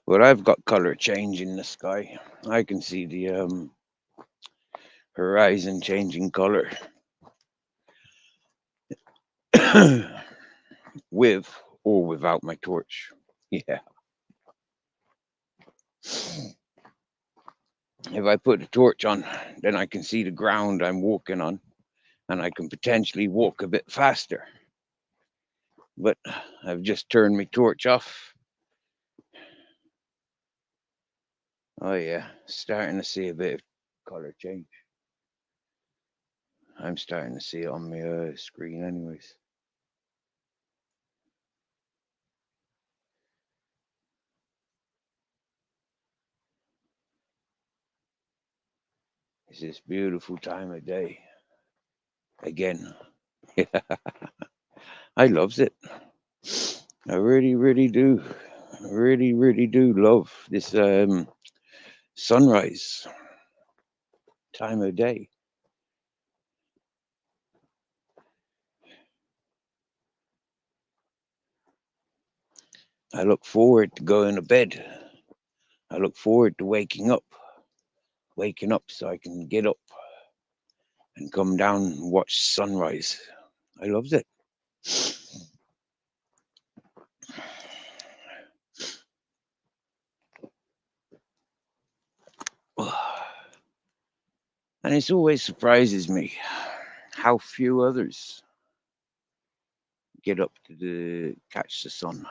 But I've got color change in the sky. I can see the horizon changing color with or without my torch. Yeah. If I put a torch on, then I can see the ground I'm walking on and I can potentially walk a bit faster. But I've just turned my torch off. Oh, yeah. Starting to see a bit of color change. I'm starting to see it on my screen, anyways. It's this beautiful time of day. Again. I loves it. I really, really do. Really, really do love this sunrise time of day. I look forward to going to bed. I look forward to waking up so I can get up and come down and watch sunrise. I loves it. And it always surprises me how few others get up to catch the sun.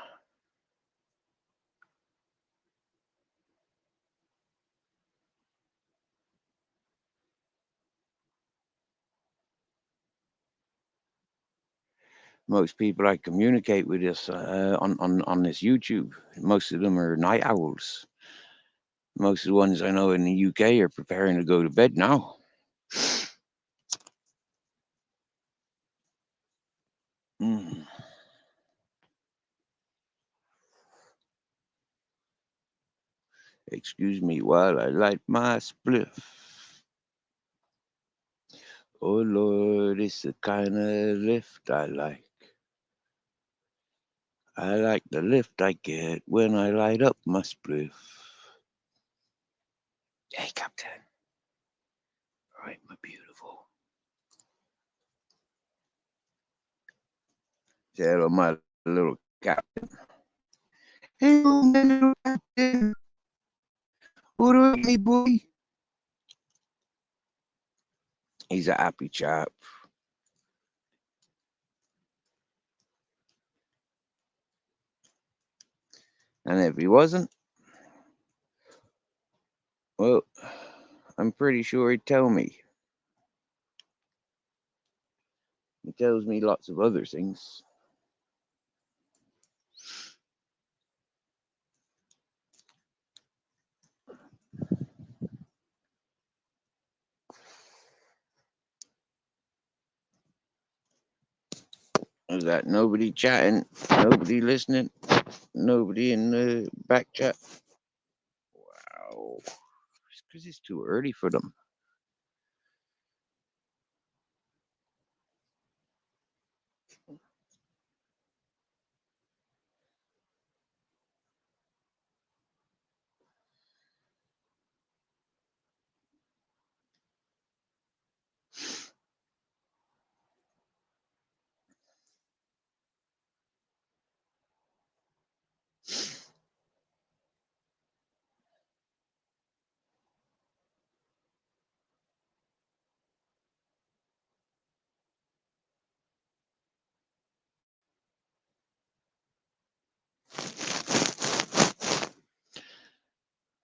Most people I communicate with this on this YouTube, most of them are night owls. Most of the ones I know in the UK are preparing to go to bed now. Mm. Excuse me while I light my spliff. Oh Lord, it's the kind of lift I like. I like the lift I get when I light up my spliff. Hey, Captain. All right, my beautiful. Say hello, my little captain. Hello, my little captain. What up, my boy? He's a happy chap. And if he wasn't, well, I'm pretty sure he'd tell me. He tells me lots of other things. Is that nobody chatting, nobody listening, nobody in the back chat? Wow. It's because it's too early for them.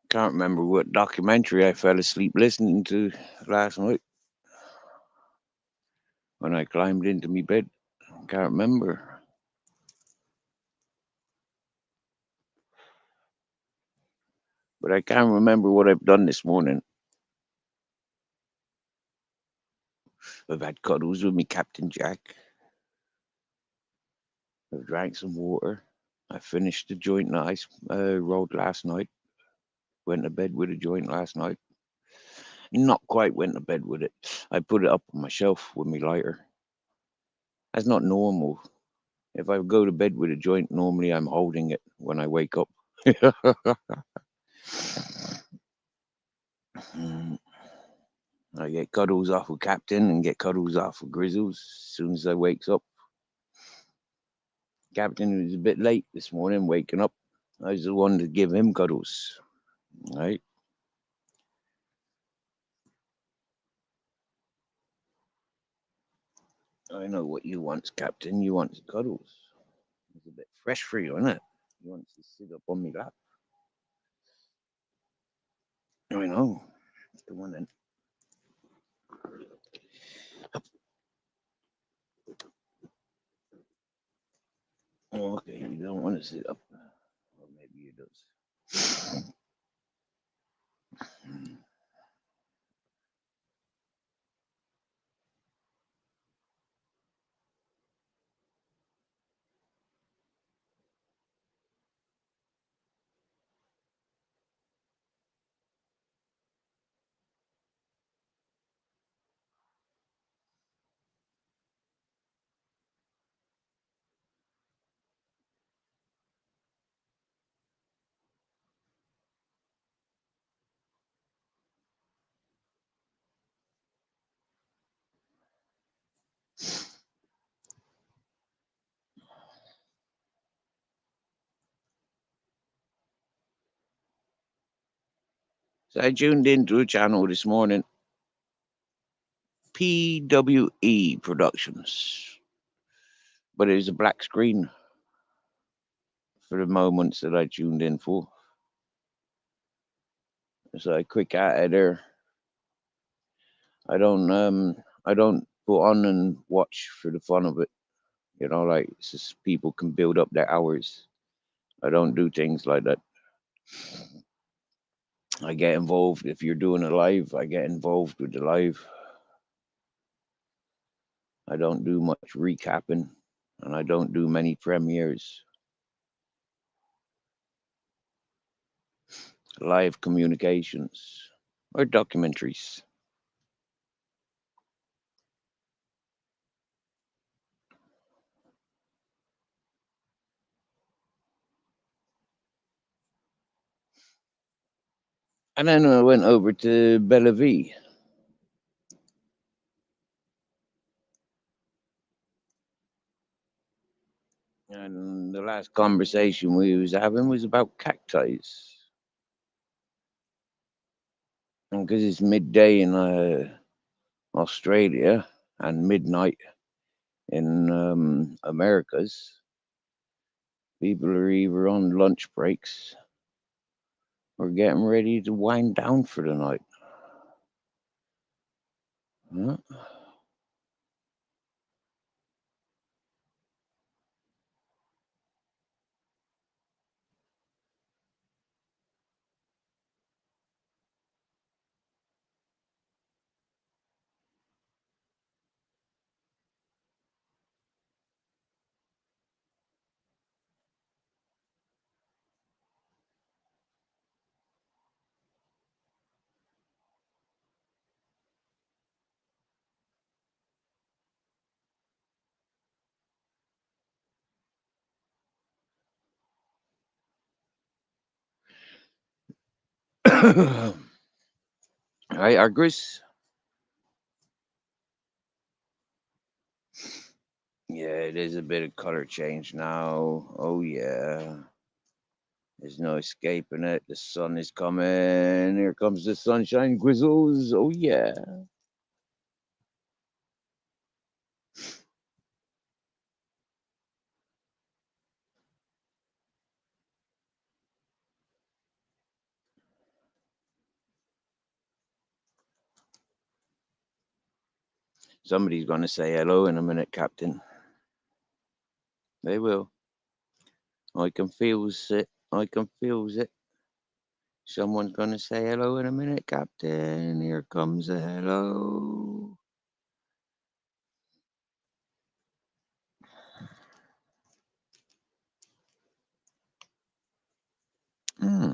Can't remember what documentary I fell asleep listening to last night when I climbed into my bed. Can't remember. But I can't remember what I've done this morning. I've had cuddles with me Captain Jack. I've drank some water. I finished the joint that I rolled last night. Went to bed with a joint last night. Not quite went to bed with it. I put it up on my shelf with my lighter. That's not normal. If I go to bed with a joint, normally I'm holding it when I wake up. Mm, I get cuddles off of Captain and get cuddles off of Grizzles as soon as I wakes up. Captain was a bit late this morning waking up. I was the one to give him cuddles. Right? I know what you want, Captain. You want cuddles. It's a bit fresh for you, isn't it? You want to sit up on me lap. I know. Come on then. Oh, okay, you don't want to sit up. Or maybe you does. So I tuned into a channel this morning, PWE Productions, but it was a black screen for the moments that I tuned in for. So I quick out of there. I don't put on and watch for the fun of it. You know, like it's just people can build up their hours. I don't do things like that. I get involved if you're doing a live. I get involved with the live. I don't do much recapping, and I don't do many premieres. Live communications or documentaries. And then I went over to Bellevue. And the last conversation we was having was about cacti. And because it's midday in Australia and midnight in Americas, people are either on lunch breaks or getting ready to wind down for the night. Huh? Right, Argus? Yeah, it is a bit of color change now. Oh, yeah. There's no escaping it. The sun is coming. Here comes the sunshine, Grizzles. Oh, yeah. Somebody's going to say hello in a minute, Captain. They will. I can feel it. I can feel it. Someone's going to say hello in a minute, Captain. Here comes a hello. Hmm.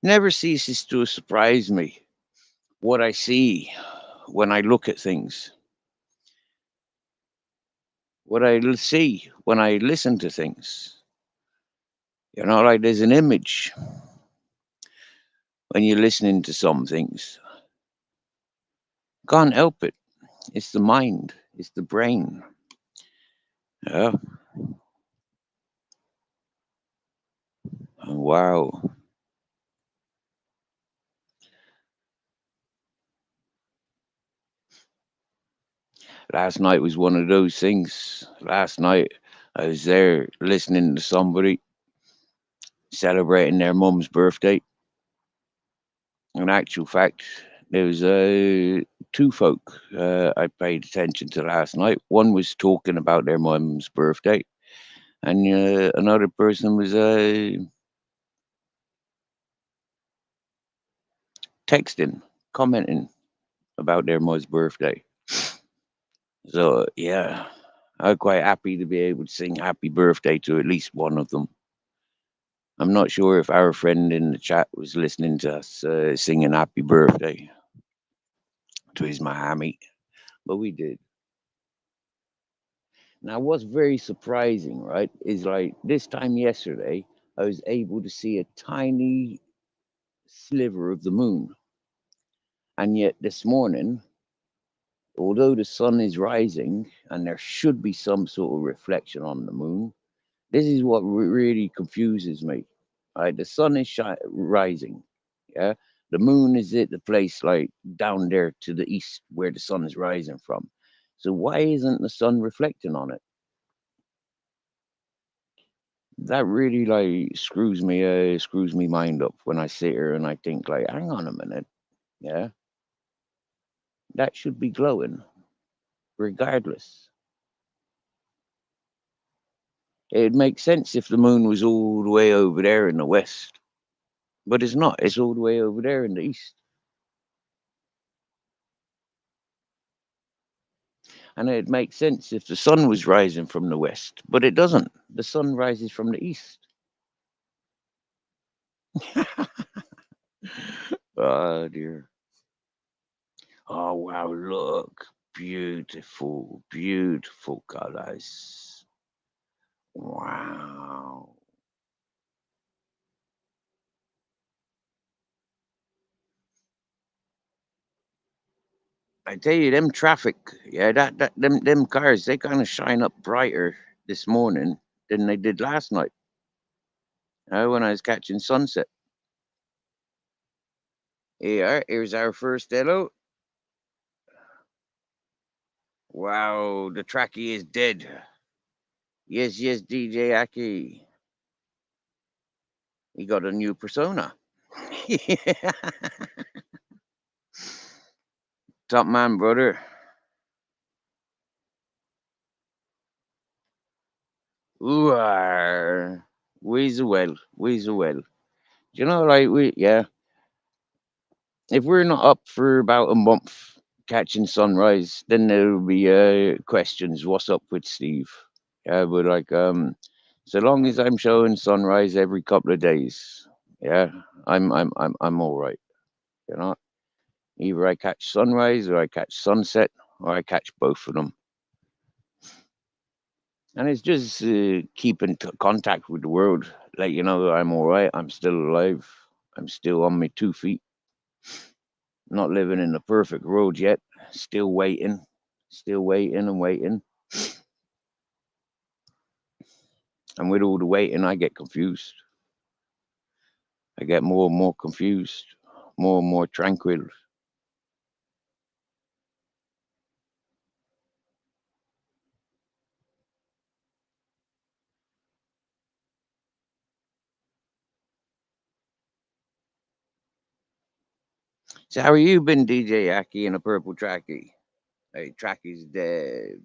Never ceases to surprise me what I see when I look at things, what see when I listen to things. Like there's an image when you're listening to some things. Can't help it. It's the mind, it's the brain. Yeah. Wow. Last night was one of those things. Last night I was there listening to somebody celebrating their mum's birthday. In actual fact, there was two folk I paid attention to last night. One was talking about their mum's birthday, and another person was texting, commenting about their mum's birthday. So yeah, I'm quite happy to be able to sing happy birthday to at least one of them. I'm not sure if our friend in the chat was listening to us singing happy birthday to his Miami, but we did. Now, what's very surprising, right, is like this time yesterday, I was able to see a tiny sliver of the moon. And yet this morning, although the sun is rising and there should be some sort of reflection on the moon, this is what really confuses me. Right, the sun is rising. Yeah, the moon is at the place like down there to the east where the sun is rising from. So why isn't the sun reflecting on it? That really like screws me mind up when I sit here and I think like, hang on a minute, yeah, that should be glowing regardless. It makes sense if the moon was all the way over there in the west, but it's not. It's all the way over there in the east. And it makes sense if the sun was rising from the west, but it doesn't. The sun rises from the east. Oh dear. Oh wow, look. Beautiful, beautiful colors. Wow. I tell you, them traffic, yeah, them cars, they kind of shine up brighter this morning than they did last night. When I was catching sunset. Here, here's our first hello. Wow, the trackie is dead. Yes, yes, DJ Aki. He got a new persona. Top man, brother. Ooh, weasel well. You know, like yeah. If we're not up for about a month catching sunrise, then there'll be questions. What's up with Steve? Yeah, but like so long as I'm showing sunrise every couple of days, yeah, I'm all right. You know, either I catch sunrise or I catch sunset or I catch both of them, and it's just keeping contact with the world. Like I'm all right. I'm still alive. I'm still on my 2 feet. Not living in the perfect road yet. Still waiting. Still waiting and waiting. And with all the waiting, I get confused. I get more and more confused, more and more tranquil. So how are you been, DJ Aki, in a purple trackie? Hey, trackie's dead.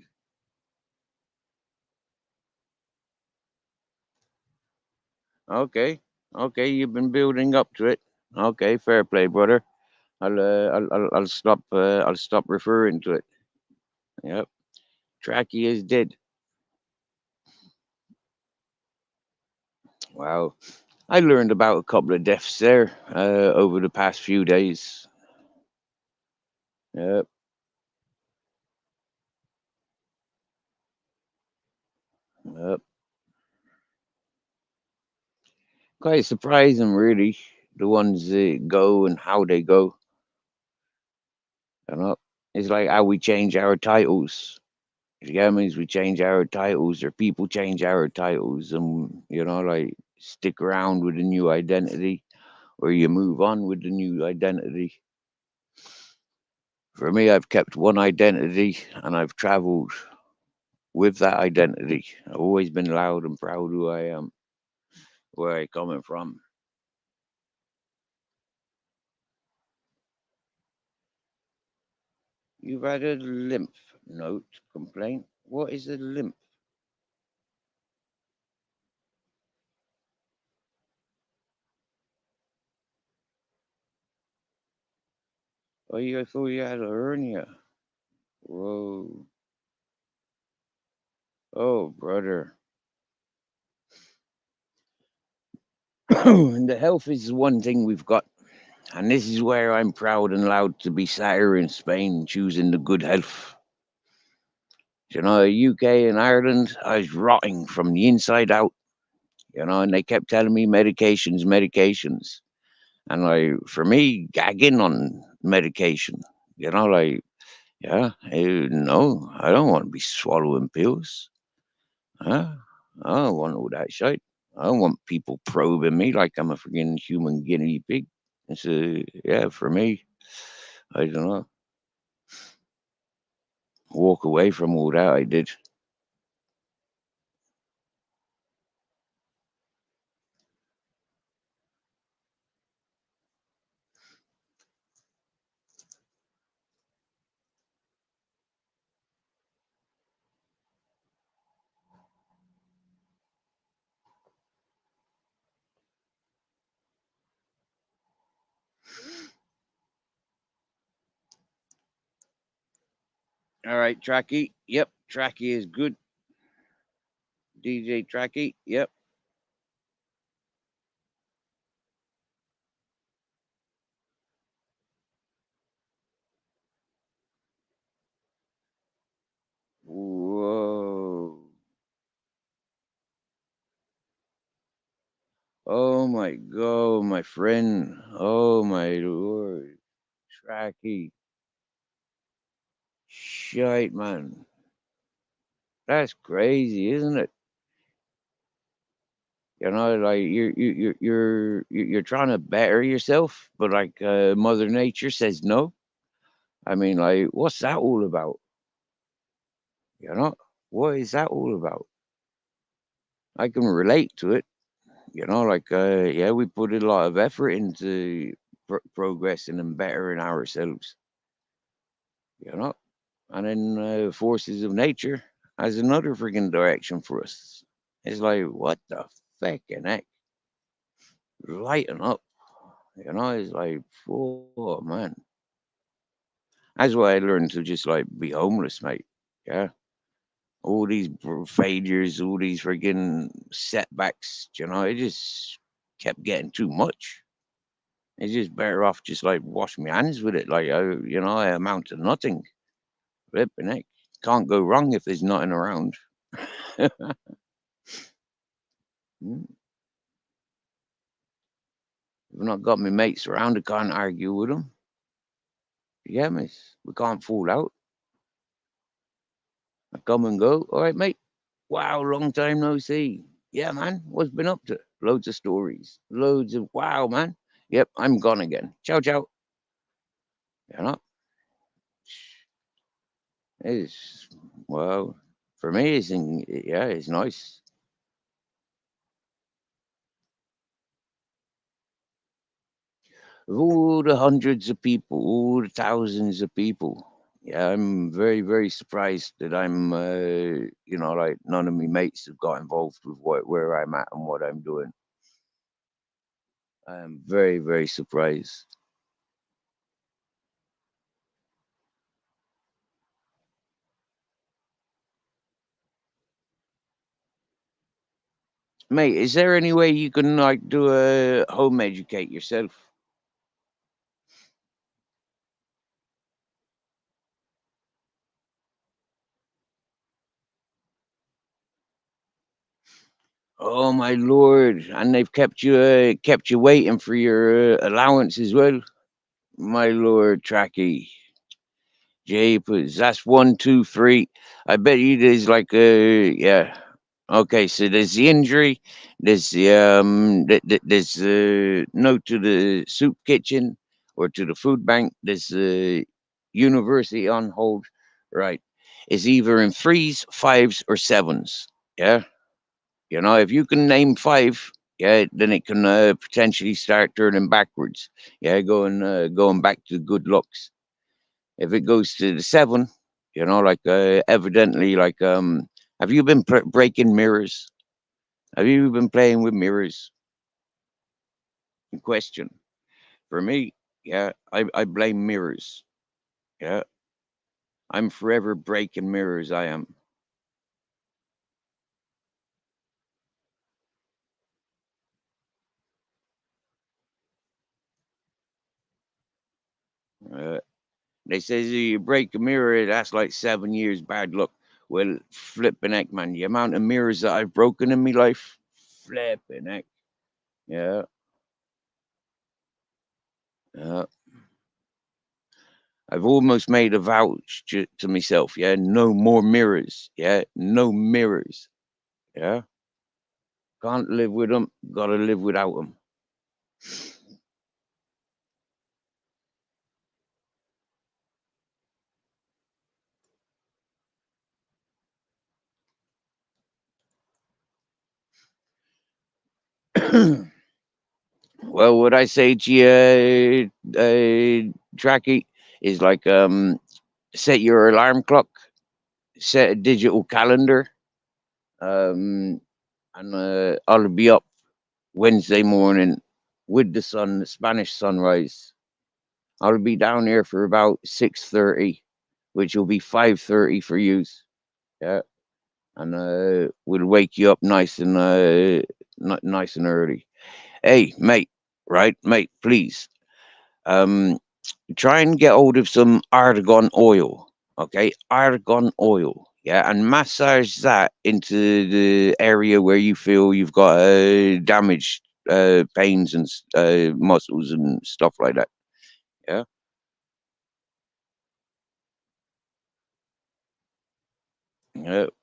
Okay, okay, you've been building up to it. Okay, fair play, brother. I'll stop referring to it. Yep, trackie is dead. Wow. I learned about a couple of deaths there over the past few days. Yep, yep. Quite surprising, really. The ones that go and how they go. You know, it's like how we change our titles. You get me? We change our titles, or people change our titles, and like stick around with a new identity, or you move on with the new identity. For me, I've kept one identity, and I've traveled with that identity. I've always been loud and proud who I am, where I coming from. You've had a lymph node complaint. What is a lymph? Oh, I thought you had a hernia. Whoa. Oh, brother. And the health is one thing we've got. And this is where I'm proud and loud to be sat here in Spain choosing the good health. UK and Ireland, I was rotting from the inside out, and they kept telling me medications, medications. And for me, gagging on medication, yeah, no, I don't want to be swallowing pills. Huh? I don't want all that shit. I don't want people probing me like I'm a freaking human guinea pig. It's yeah, for me, I don't know. Walk away from all that. I did. All right, Tracky. Yep, Tracky is good. DJ Tracky. Yep. Whoa. Oh my God, my friend. Oh my Lord. Tracky. Shite, man. That's crazy, isn't it? Like you're trying to better yourself, but like Mother Nature says no. I mean, like, what's that all about? You know, what is that all about? I can relate to it. Like yeah, we put a lot of effort into progressing and bettering ourselves. You know, and then forces of nature has another freaking direction for us. It's like, what the fucking heck? Lighten up. It's like, oh man. That's why I learned to just like be homeless, mate. Yeah. All these failures, all these freaking setbacks, it just kept getting too much. It's just better off just like wash my hands with it. Like, I amount to nothing. Flipping heck. Can't go wrong if there's nothing around. Mm. If I've not got my mates around, I can't argue with them. You get me? We can't fall out. I come and go. All right, mate. Wow, long time no see. Yeah, man. What's been up to? Loads of stories. Loads of wow, man. Yep, I'm gone again. Ciao, ciao. You know, it's well for me. Yeah, it's nice. Of all the hundreds of people, all the thousands of people. Yeah, I'm very, very surprised that like none of my mates have got involved with where I'm at and what I'm doing. I'm very, very surprised. Mate, is there any way you can like do a home educate yourself? Oh my lord! And they've kept you waiting for your allowance as well. My lord, Tracky. Japers, that's 1, 2, 3. I bet you there's like yeah. Okay, so there's the injury, there's the there's the note to the soup kitchen or to the food bank, there's the university on hold, right? It's either in threes, fives, or sevens. Yeah, if you can name five, yeah, then it can potentially start turning backwards. Yeah, going back to good looks. If it goes to the seven, like evidently, like have you been breaking mirrors? Have you been playing with mirrors? Question for me, yeah, I blame mirrors. Yeah, I'm forever breaking mirrors. I am. Uh, they says you break a mirror, that's like 7 years bad luck. Well, flipping heck, man, the amount of mirrors that I've broken in my life, flipping heck. Yeah, yeah. I've almost made a vow to myself. Yeah, no more mirrors. Yeah, no mirrors. Yeah, can't live with them. Gotta live without them. Well, what I say to you, Tracky, is like set your alarm clock, set a digital calendar, um, and I'll be up Wednesday morning with the sun, the Spanish sunrise. I'll be down here for about 6:30, which will be 5:30 for you. Yeah, and we'll wake you up nice and early. Hey, mate, right, mate, please. Um, Try and get hold of some argan oil, okay? Argan oil, yeah, and massage that into the area where you feel you've got damaged pains and muscles and stuff like that. Yeah,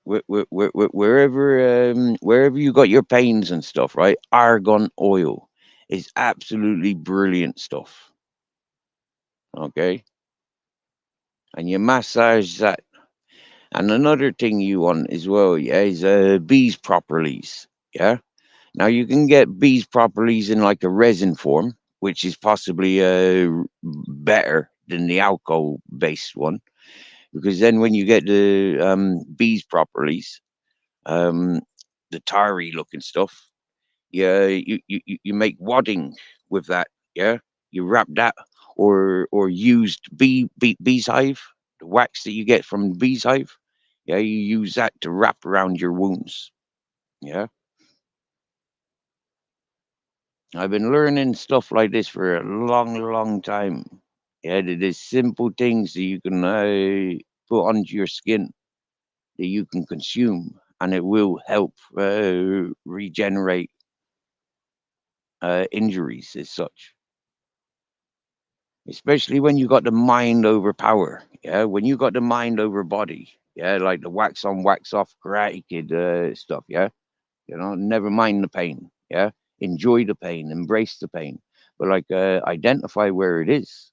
wherever you got your pains and stuff, right? Argan oil is absolutely brilliant stuff. Okay, and you massage that. And another thing you want as well, yeah, is bees properlies. Yeah. Now you can get bees properlies in like a resin form, which is possibly better than the alcohol based one, because then when you get the bees properlies, um, the tarry looking stuff, yeah, you make wadding with that. Yeah, you wrap that or used bees hive, the wax that you get from bees hive. Yeah, you use that to wrap around your wounds. Yeah, I've been learning stuff like this for a long time. Yeah, there's simple things that you can put onto your skin that you can consume, and it will help regenerate injuries as such. Especially when you got the mind over power. Yeah, when you got the mind over body. Yeah, like the wax on, wax off Karate Kid stuff. Yeah, never mind the pain. Yeah, enjoy the pain, embrace the pain, but like identify where it is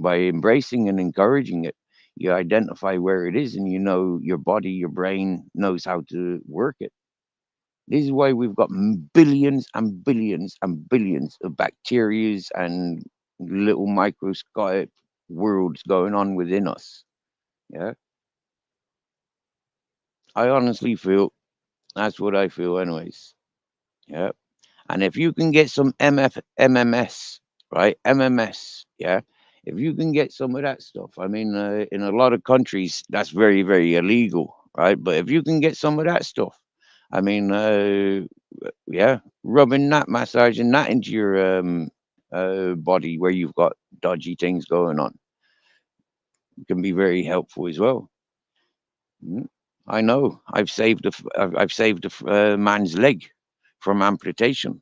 by embracing and encouraging it. You identify where it is, and you know your body, your brain knows how to work it. This is why we've got billions and billions and billions of bacterias and little microscopic worlds going on within us. Yeah, I honestly feel that's what I feel, anyways. Yeah, and if you can get some MMS, right? MMS, yeah. If you can get some of that stuff, I mean, in a lot of countries, that's very, very illegal, right? But if you can get some of that stuff, I mean, yeah, rubbing that, massaging that into your body where you've got dodgy things going on can be very helpful as well. Mm. I know. I've saved a man's leg from amputation.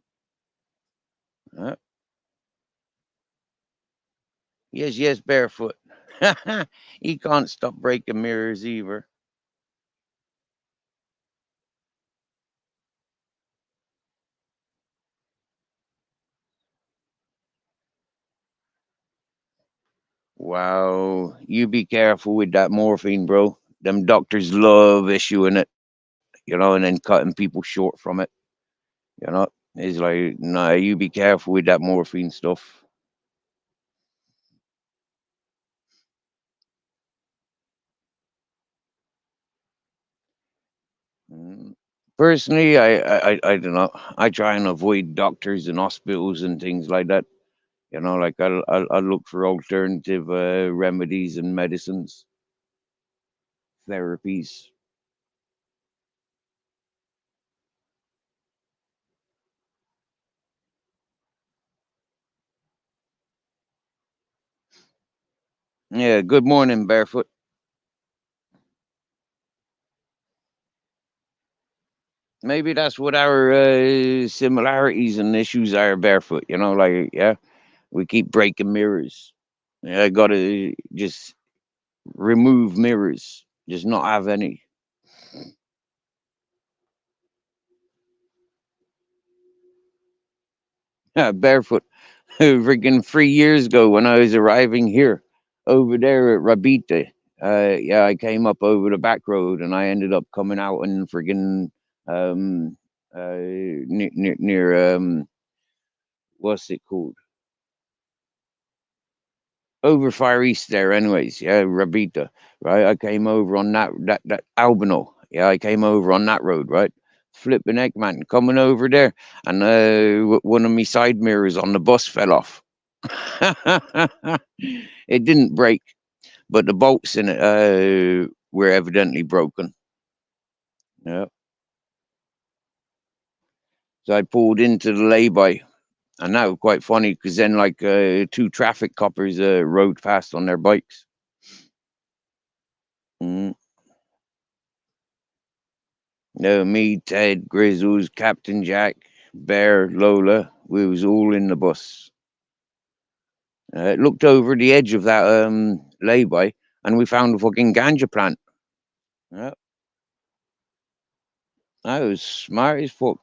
Uh, yes, yes, barefoot. He can't stop breaking mirrors either. Wow, you be careful with that morphine, bro. Them doctors love issuing it, and then cutting people short from it. It's like, nah, you be careful with that morphine stuff. Mm. Personally, I don't know. I try and avoid doctors and hospitals and things like that. Like I'll look for alternative remedies and medicines, therapies. Yeah. Good morning, barefoot. Maybe that's what our similarities and issues are, barefoot. Like, yeah, we keep breaking mirrors. Yeah, I gotta just remove mirrors, just not have any. Yeah, barefoot. Freaking 3 years ago when I was arriving here over there at Rabite. Yeah, I came up over the back road and I ended up coming out and friggin' near what's it called? Over Far East there, anyways. Yeah, Rabita, right? I came over on that Albino. Yeah, I came over on that road, right? Flipping heck, man, coming over there, and one of me side mirrors on the bus fell off. It didn't break, but the bolts in it were evidently broken. Yeah, so I pulled into the lay-by, and that was quite funny because then like two traffic coppers rode past on their bikes. Mm. No, me, Ted, Grizzles, Captain Jack, Bear, Lola, we was all in the bus. Looked over the edge of that lay-by, and we found a fucking ganja plant. Yeah, I was smart as fuck.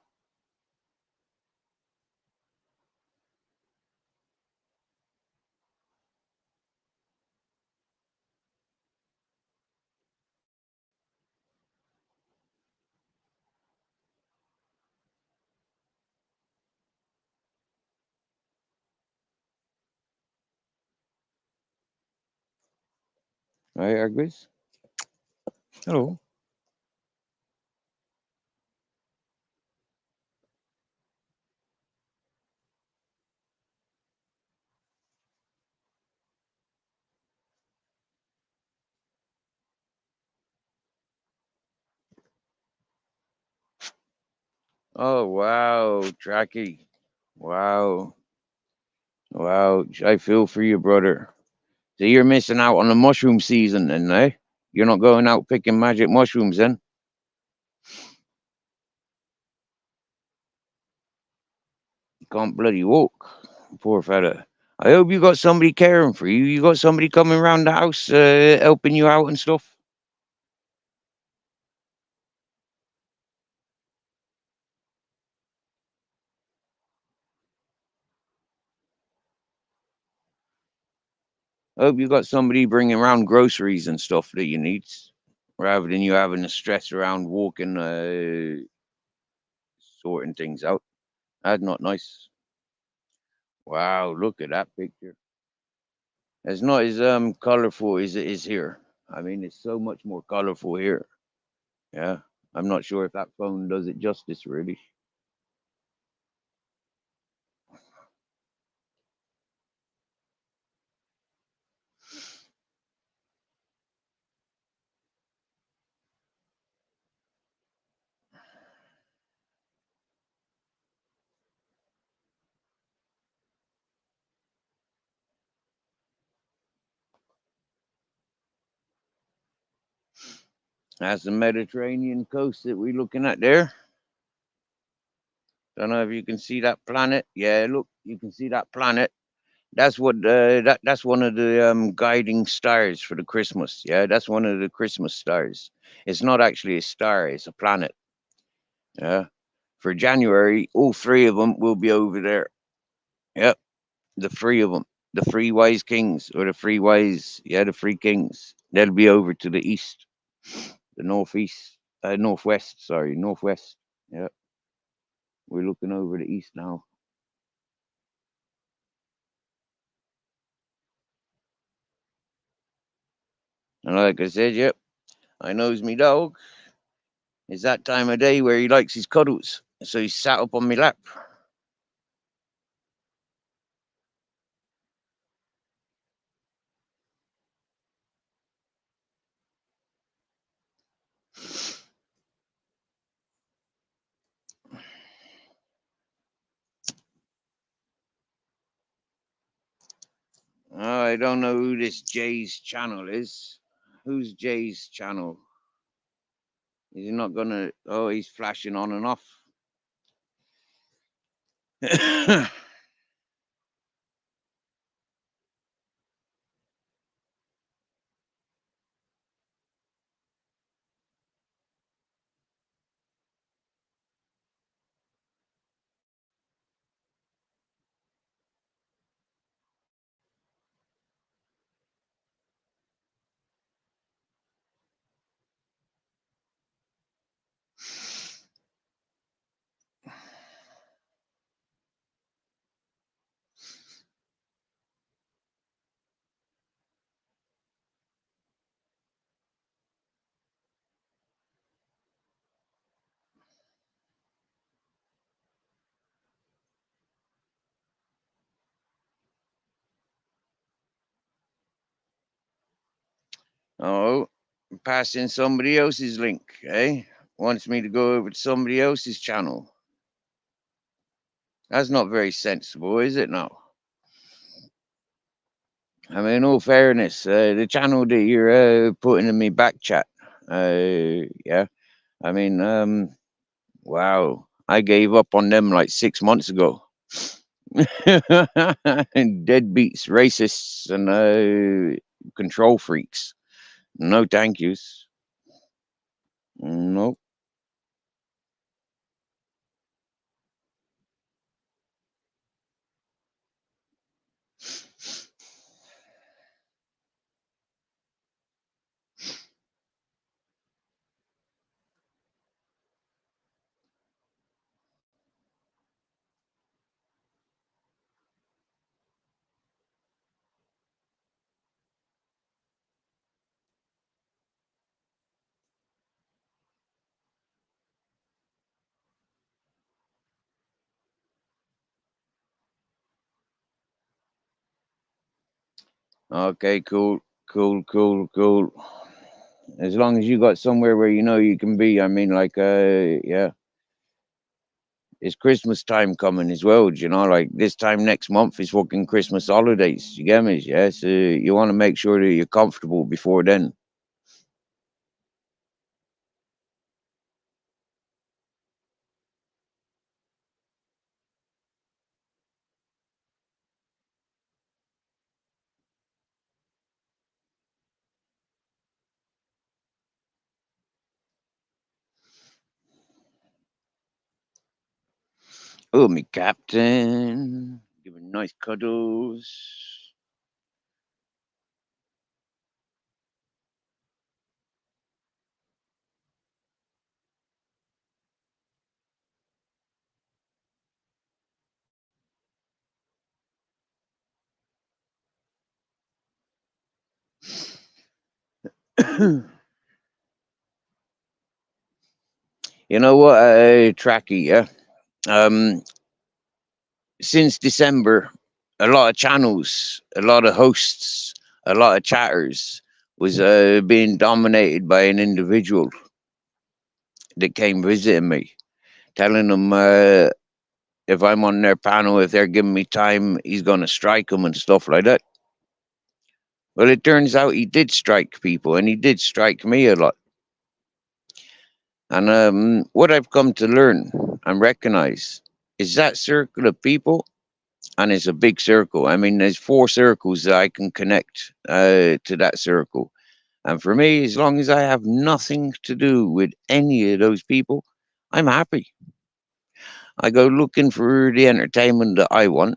Right, Agris? Hello. Oh wow, Tracky. Wow. Wow. I feel for you, brother. So you're missing out on the mushroom season then, eh? You're not going out picking magic mushrooms then? You can't bloody walk. Poor fella. I hope you got somebody caring for you. You got somebody coming around the house helping you out and stuff. I hope you got somebody bringing around groceries and stuff that you need, rather than you having to stress around walking, sorting things out. That's not nice. Wow, look at that picture. It's not as colorful as it is here. I mean, it's so much more colorful here. Yeah, I'm not sure if that phone does it justice, really. That's the Mediterranean coast that we're looking at there. Don't know if you can see that planet. Yeah, look, you can see that planet. That's what that's one of the guiding stars for the Christmas. Yeah, that's one of the Christmas stars. It's not actually a star; it's a planet. Yeah, for January, all three of them will be over there. Yep, the three of them, the three wise kings, or the three wise, yeah, the three kings. They'll be over to the east, the northeast, northwest. Sorry, northwest. Yeah, we're looking over the east now. And like I said, yep, I knows me dog. It's that time of day where he likes his cuddles, so he sat up on my lap. I don't know who this Jay's channel is. Who's Jay's channel? Is he not gonna? Oh, he's flashing on and off. Oh, passing somebody else's link, eh? Wants me to go over to somebody else's channel. That's not very sensible, is it now? I mean, in all fairness, the channel that you're putting in me back chat, yeah. I mean, wow, I gave up on them like 6 months ago. Deadbeats, racists, and control freaks. No, thank yous. Nope. Okay, cool, cool. As long as you got somewhere where you know you can be. I mean, like, yeah, it's Christmas time coming as well. You know, like this time next month is fucking Christmas holidays. You get me? Yeah, so you want to make sure that you're comfortable before then. Oh, me captain, giving nice cuddles. You know what, Tracky? Yeah. Um, since December, a lot of channels, a lot of hosts, a lot of chatters was being dominated by an individual that came visiting me, telling them if I'm on their panel, if they're giving me time, he's going to strike them and stuff like that. Well, it turns out he did strike people, and he did strike me a lot. And what I've come to learn and recognize is that circle of people, and it's a big circle. I mean, there's 4 circles that I can connect to that circle. And for me, as long as I have nothing to do with any of those people, I'm happy. I go looking for the entertainment that I want.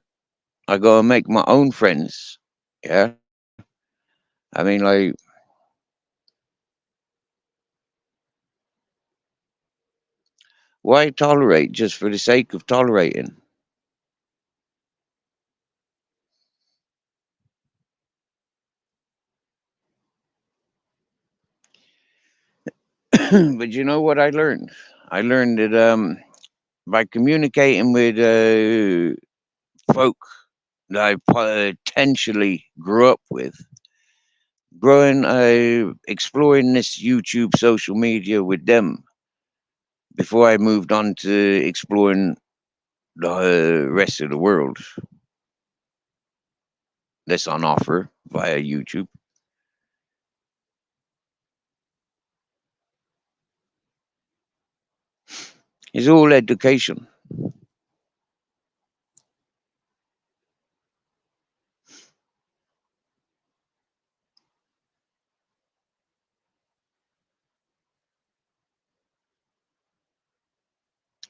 I go and make my own friends. Yeah. I mean, like, why tolerate just for the sake of tolerating? But you know what I learned? I learned that by communicating with folk that I potentially grew up with, growing, exploring this YouTube social media with them before I moved on to exploring the rest of the world that's on offer via YouTube. It's all education.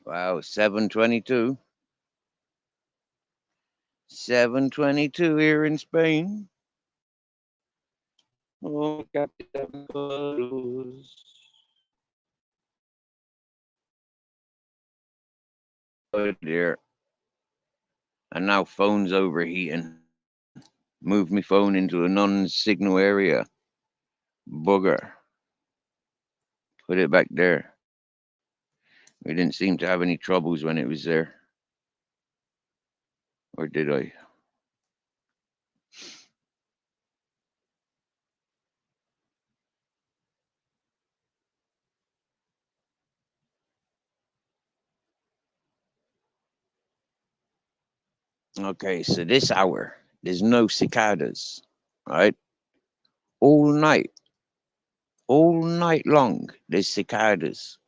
Wow, 7:22. 7:22 here in Spain. Oh, Captain Carlos. Oh dear. And now phone's overheating. Move my phone into a non-signal area. Bugger. Put it back there. We didn't seem to have any troubles when it was there. Or did I? Okay, so this hour, there's no cicadas, right? All night, all night long, there's cicadas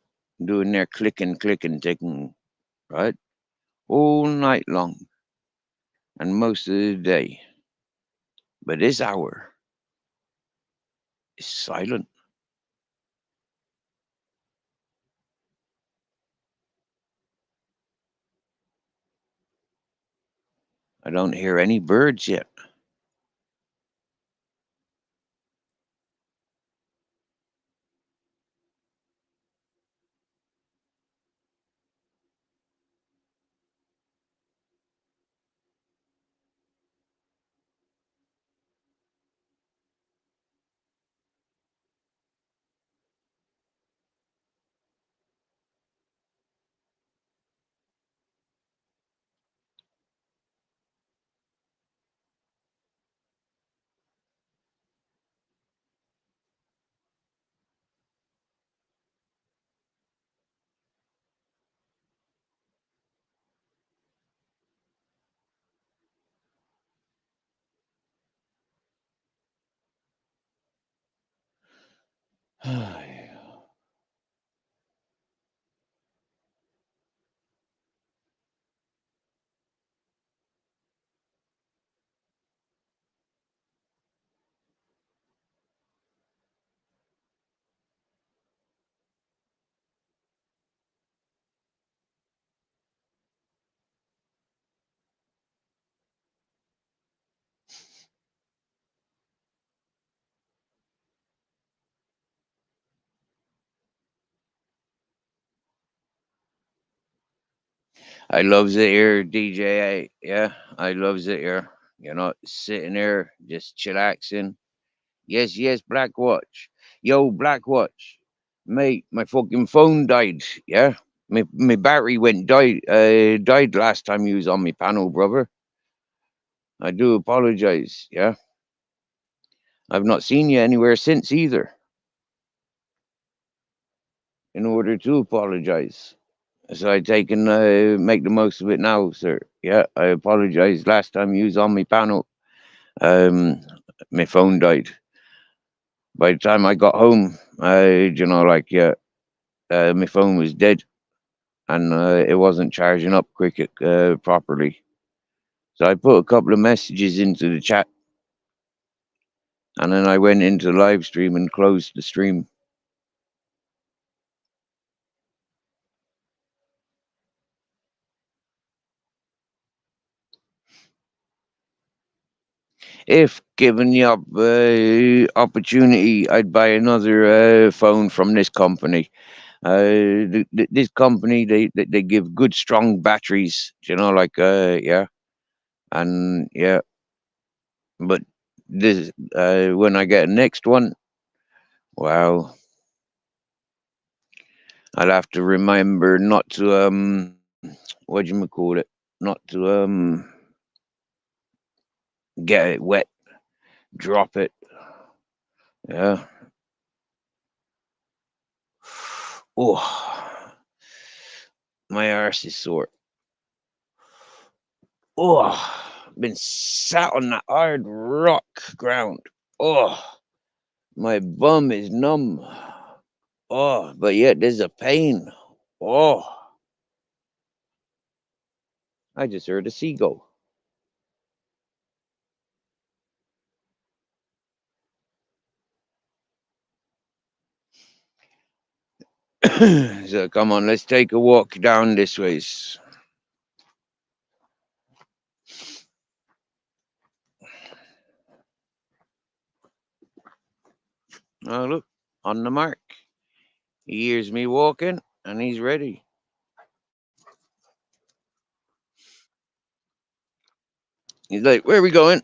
doing their clicking, clicking, ticking, right? All night long and most of the day. But this hour is silent. I don't hear any birds yet. I loves it here, DJ. Yeah, I loves it here. You know, sitting there, just chillaxing. Yes, yes, Black Watch. Yo, Black Watch. Mate, my fucking phone died. Yeah, my battery went died last time you was on my panel, brother. I do apologize. Yeah, I've not seen you anywhere since either. In order to apologize, so I take and make the most of it now, sir. Yeah, I apologize. Last time you was on my panel, um, my phone died. By the time I got home, I, you know, like, yeah, my phone was dead, and it wasn't charging up Cricket properly. So I put a couple of messages into the chat, and then I went into the live stream and closed the stream. If given the opportunity, I'd buy another phone from this company. This company, they give good strong batteries, like yeah, and yeah. But this when I get a next one, wow, I'll have to remember not to what do you call it? Not to get it wet, drop it. Yeah. Oh, my arse is sore. Oh, been sat on that hard rock ground. Oh, my bum is numb. Oh, but yet there's a pain. Oh, I just heard a seagull. So come on, let's take a walk down this ways. Oh, look, on the mark. He hears me walking and he's ready. He's like, where are we going?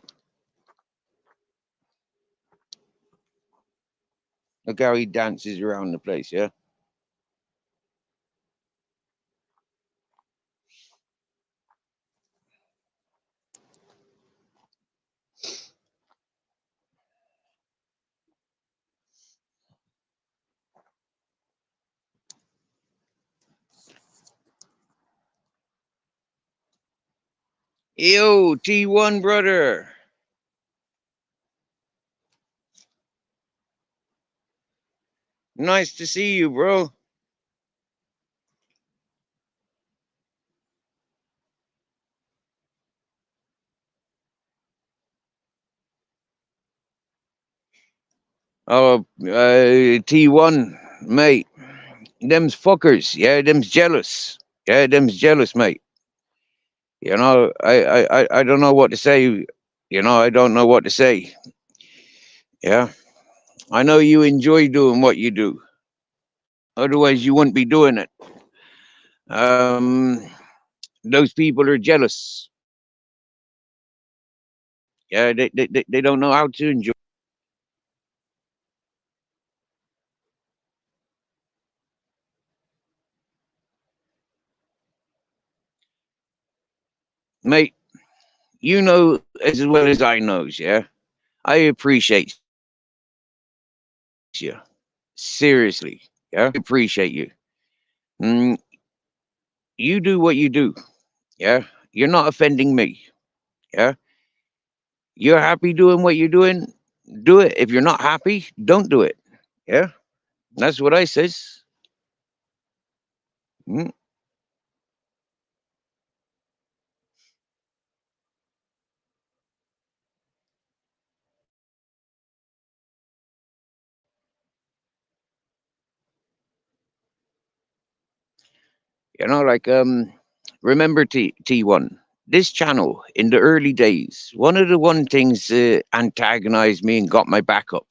Look how he dances around the place, yeah? Yo, T1 brother. Nice to see you, bro. Oh, T1, mate. Them's fuckers, yeah, them's jealous. Yeah, them's jealous, mate. I don't know what to say. I don't know what to say. Yeah. I know you enjoy doing what you do. Otherwise, you wouldn't be doing it. Um, those people are jealous. Yeah, they don't know how to enjoy. Mate, you know as well as I knows, yeah? I appreciate you. Seriously. Yeah? I appreciate you. Mm, you do what you do. Yeah? You're not offending me. Yeah? You're happy doing what you're doing, do it. If you're not happy, don't do it. Yeah? That's what I says. Mm. Like remember T1. This channel in the early days, one of the one things antagonized me and got my back up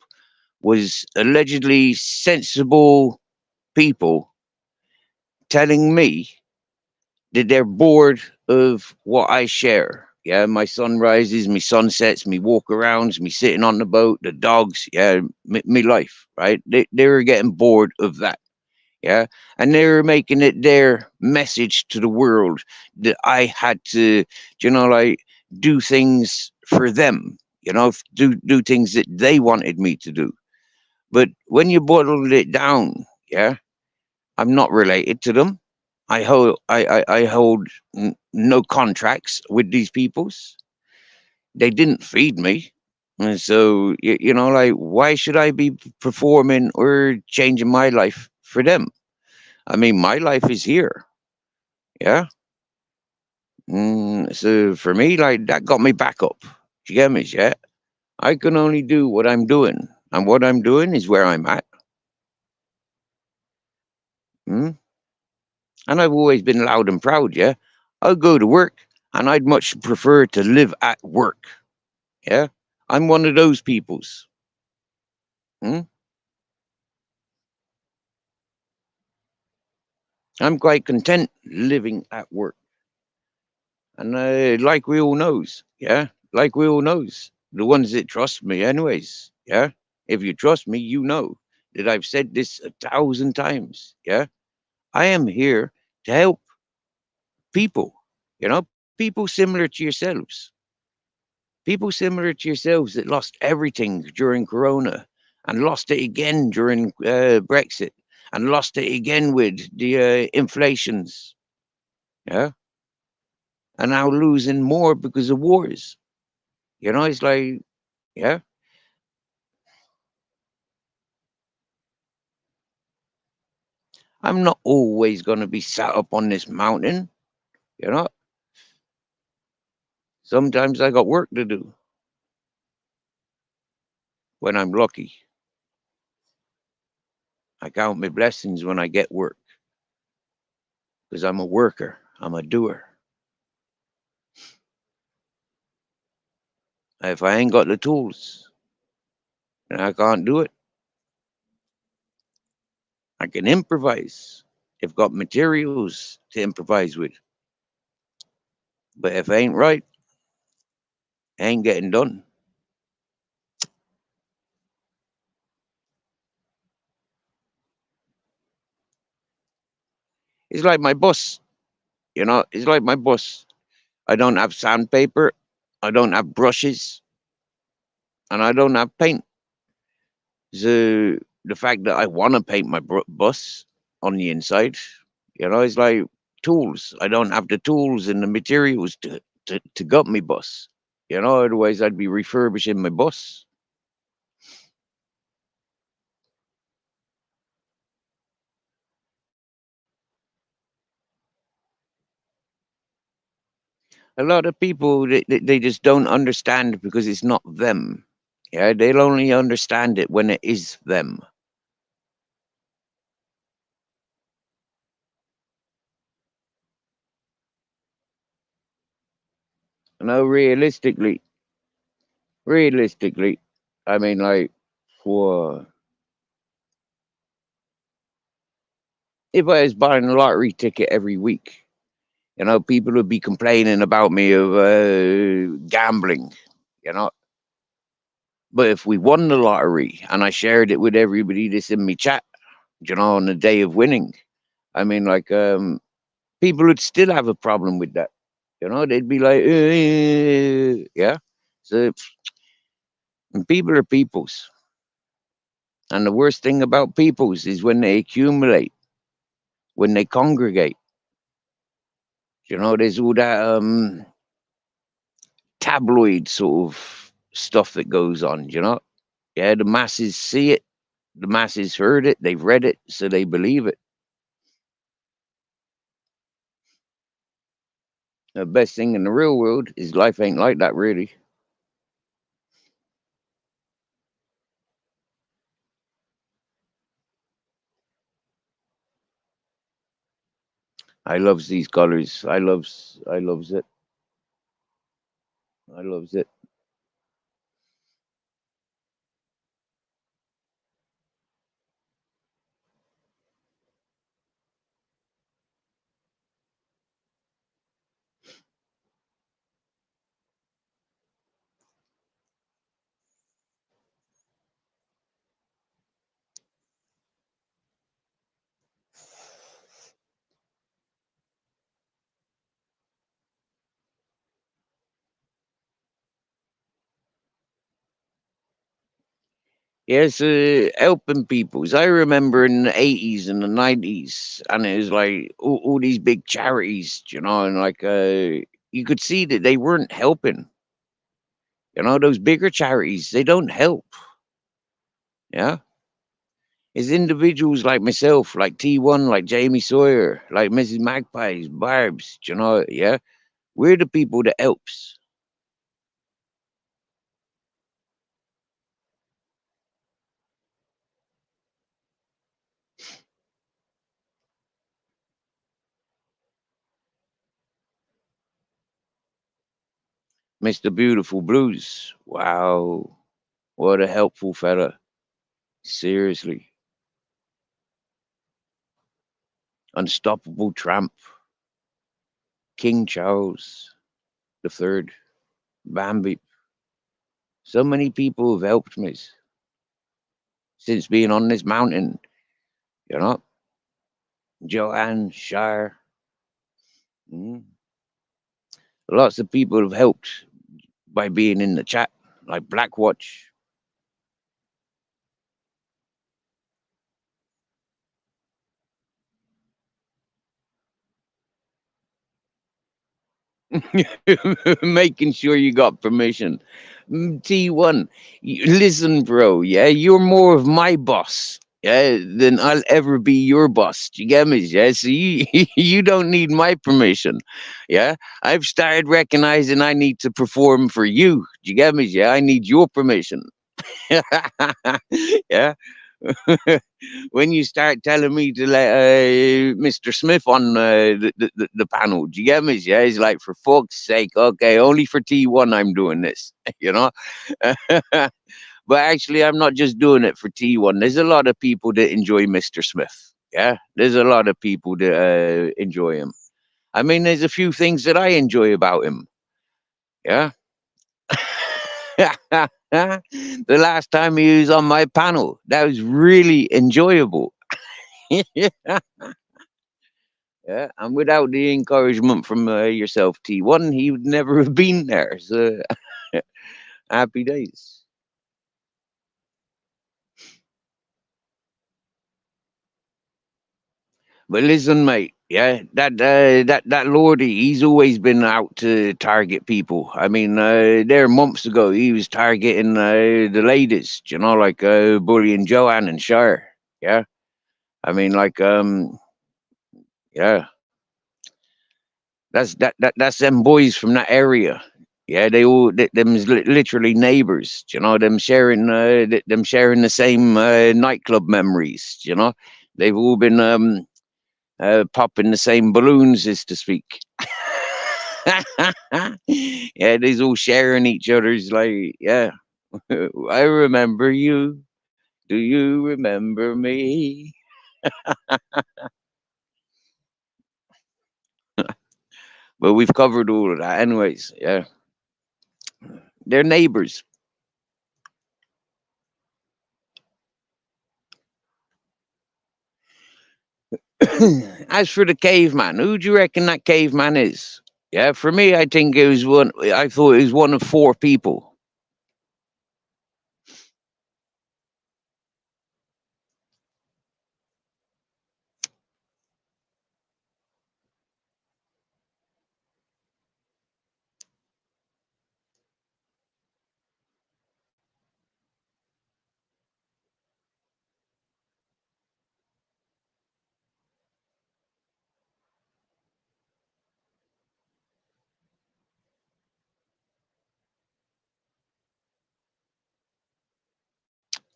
was allegedly sensible people telling me that they're bored of what I share. Yeah, my sunrises, my sunsets, me walk arounds, me sitting on the boat, the dogs. Yeah, me life. Right? They were getting bored of that. Yeah, and they were making it their message to the world that I had to, like do things for them. Do things that they wanted me to do. But when you boiled it down, yeah, I'm not related to them. I hold no contracts with these peoples. They didn't feed me. And so, like, why should I be performing or changing my life for them? I mean, my life is here. Yeah. So for me, like that got me back up. Do you get me? Yeah. I can only do what I'm doing, and what I'm doing is where I'm at. Mm? And I've always been loud and proud. Yeah. I'll go to work, and I'd much prefer to live at work. Yeah. I'm one of those peoples. Mm? I'm quite content living at work. And like we all knows, yeah, like we all knows, the ones that trust me, anyways, yeah. If you trust me, you know that I've said this 1,000 times. Yeah, I am here to help people. People similar to yourselves, people similar to yourselves that lost everything during Corona and lost it again during Brexit and lost it again with the inflations. Yeah, and now losing more because of wars. It's like, yeah, I'm not always going to be sat up on this mountain. You know, sometimes I got work to do when I'm lucky. I count my blessings when I get work because I'm a worker, I'm a doer. If I ain't got the tools, then I can't do it. I can improvise. I've got materials to improvise with. But if I ain't right, I ain't getting done. It's like my bus, it's like my bus. I don't have sandpaper, I don't have brushes, and I don't have paint. So the fact that I want to paint my bus on the inside, it's like tools. I don't have the tools and the materials to gut my bus. Otherwise I'd be refurbishing my bus. A lot of people they just don't understand because it's not them. Yeah, they'll only understand it when it is them. Realistically, I mean, like, for if I was buying a lottery ticket every week, people would be complaining about me of gambling, you know. But if we won the lottery and I shared it with everybody that's in me chat, on the day of winning, I mean, like, people would still have a problem with that. They'd be like, yeah. So people are peoples. And the worst thing about peoples is when they accumulate, when they congregate. There's all that tabloid sort of stuff that goes on, Yeah, the masses see it, the masses heard it, they've read it, so they believe it. The best thing in the real world is life ain't like that, really. I loves these colors. I loves it. I loves it. Yes, helping peoples. I remember in the 80s and the 90s, and it was like all these big charities, and like you could see that they weren't helping. Those bigger charities, they don't help. Yeah. It's individuals like myself, like T1, like Jamie Sawyer, like Mrs. Magpies, Barbs, you know, yeah? We're the people that helps. Mr. Beautiful Blues. Wow. What a helpful fella. Seriously. Unstoppable Tramp. King Charles the Third. Bambi. So many people have helped me since being on this mountain, you know? Joanne, Shire. Mm. Lots of people have helped by being in the chat, like Blackwatch. Making sure you got permission. T1, listen, bro. Yeah, you're more of my boss. Yeah, than I'll ever be your boss. Do you get me? Yeah, so you you don't need my permission. Yeah, I've started recognizing I need to perform for you. Do you get me? Yeah, I need your permission. Yeah. When you start telling me to let Mr. Smith on the panel, do you get me? Yeah, he's like, for fuck's sake, okay, only for T1 I'm doing this, you know? But actually, I'm not just doing it for T1. There's a lot of people that enjoy Mr. Smith. Yeah, there's a lot of people that enjoy him. I mean, there's a few things that I enjoy about him. Yeah. The last time he was on my panel, that was really enjoyable. Yeah, and without the encouragement from yourself, T1, he would never have been there. So happy days. But listen, mate, yeah, that Lordy, he's always been out to target people. I mean, there months ago, he was targeting the ladies, you know, like Bully and Joanne and Shire. Yeah, I mean, like, yeah, that's them boys from that area. Yeah, they all them's literally neighbors. You know, them sharing the same nightclub memories. You know, they've all been popping the same balloons, as to speak. Yeah, they's all sharing each other's like, yeah. I remember you. Do you remember me? But we've covered all of that, anyways. Yeah, they're neighbors. As for the caveman, who do you reckon that caveman is? Yeah, for me, I think it was one. I thought it was one of four people.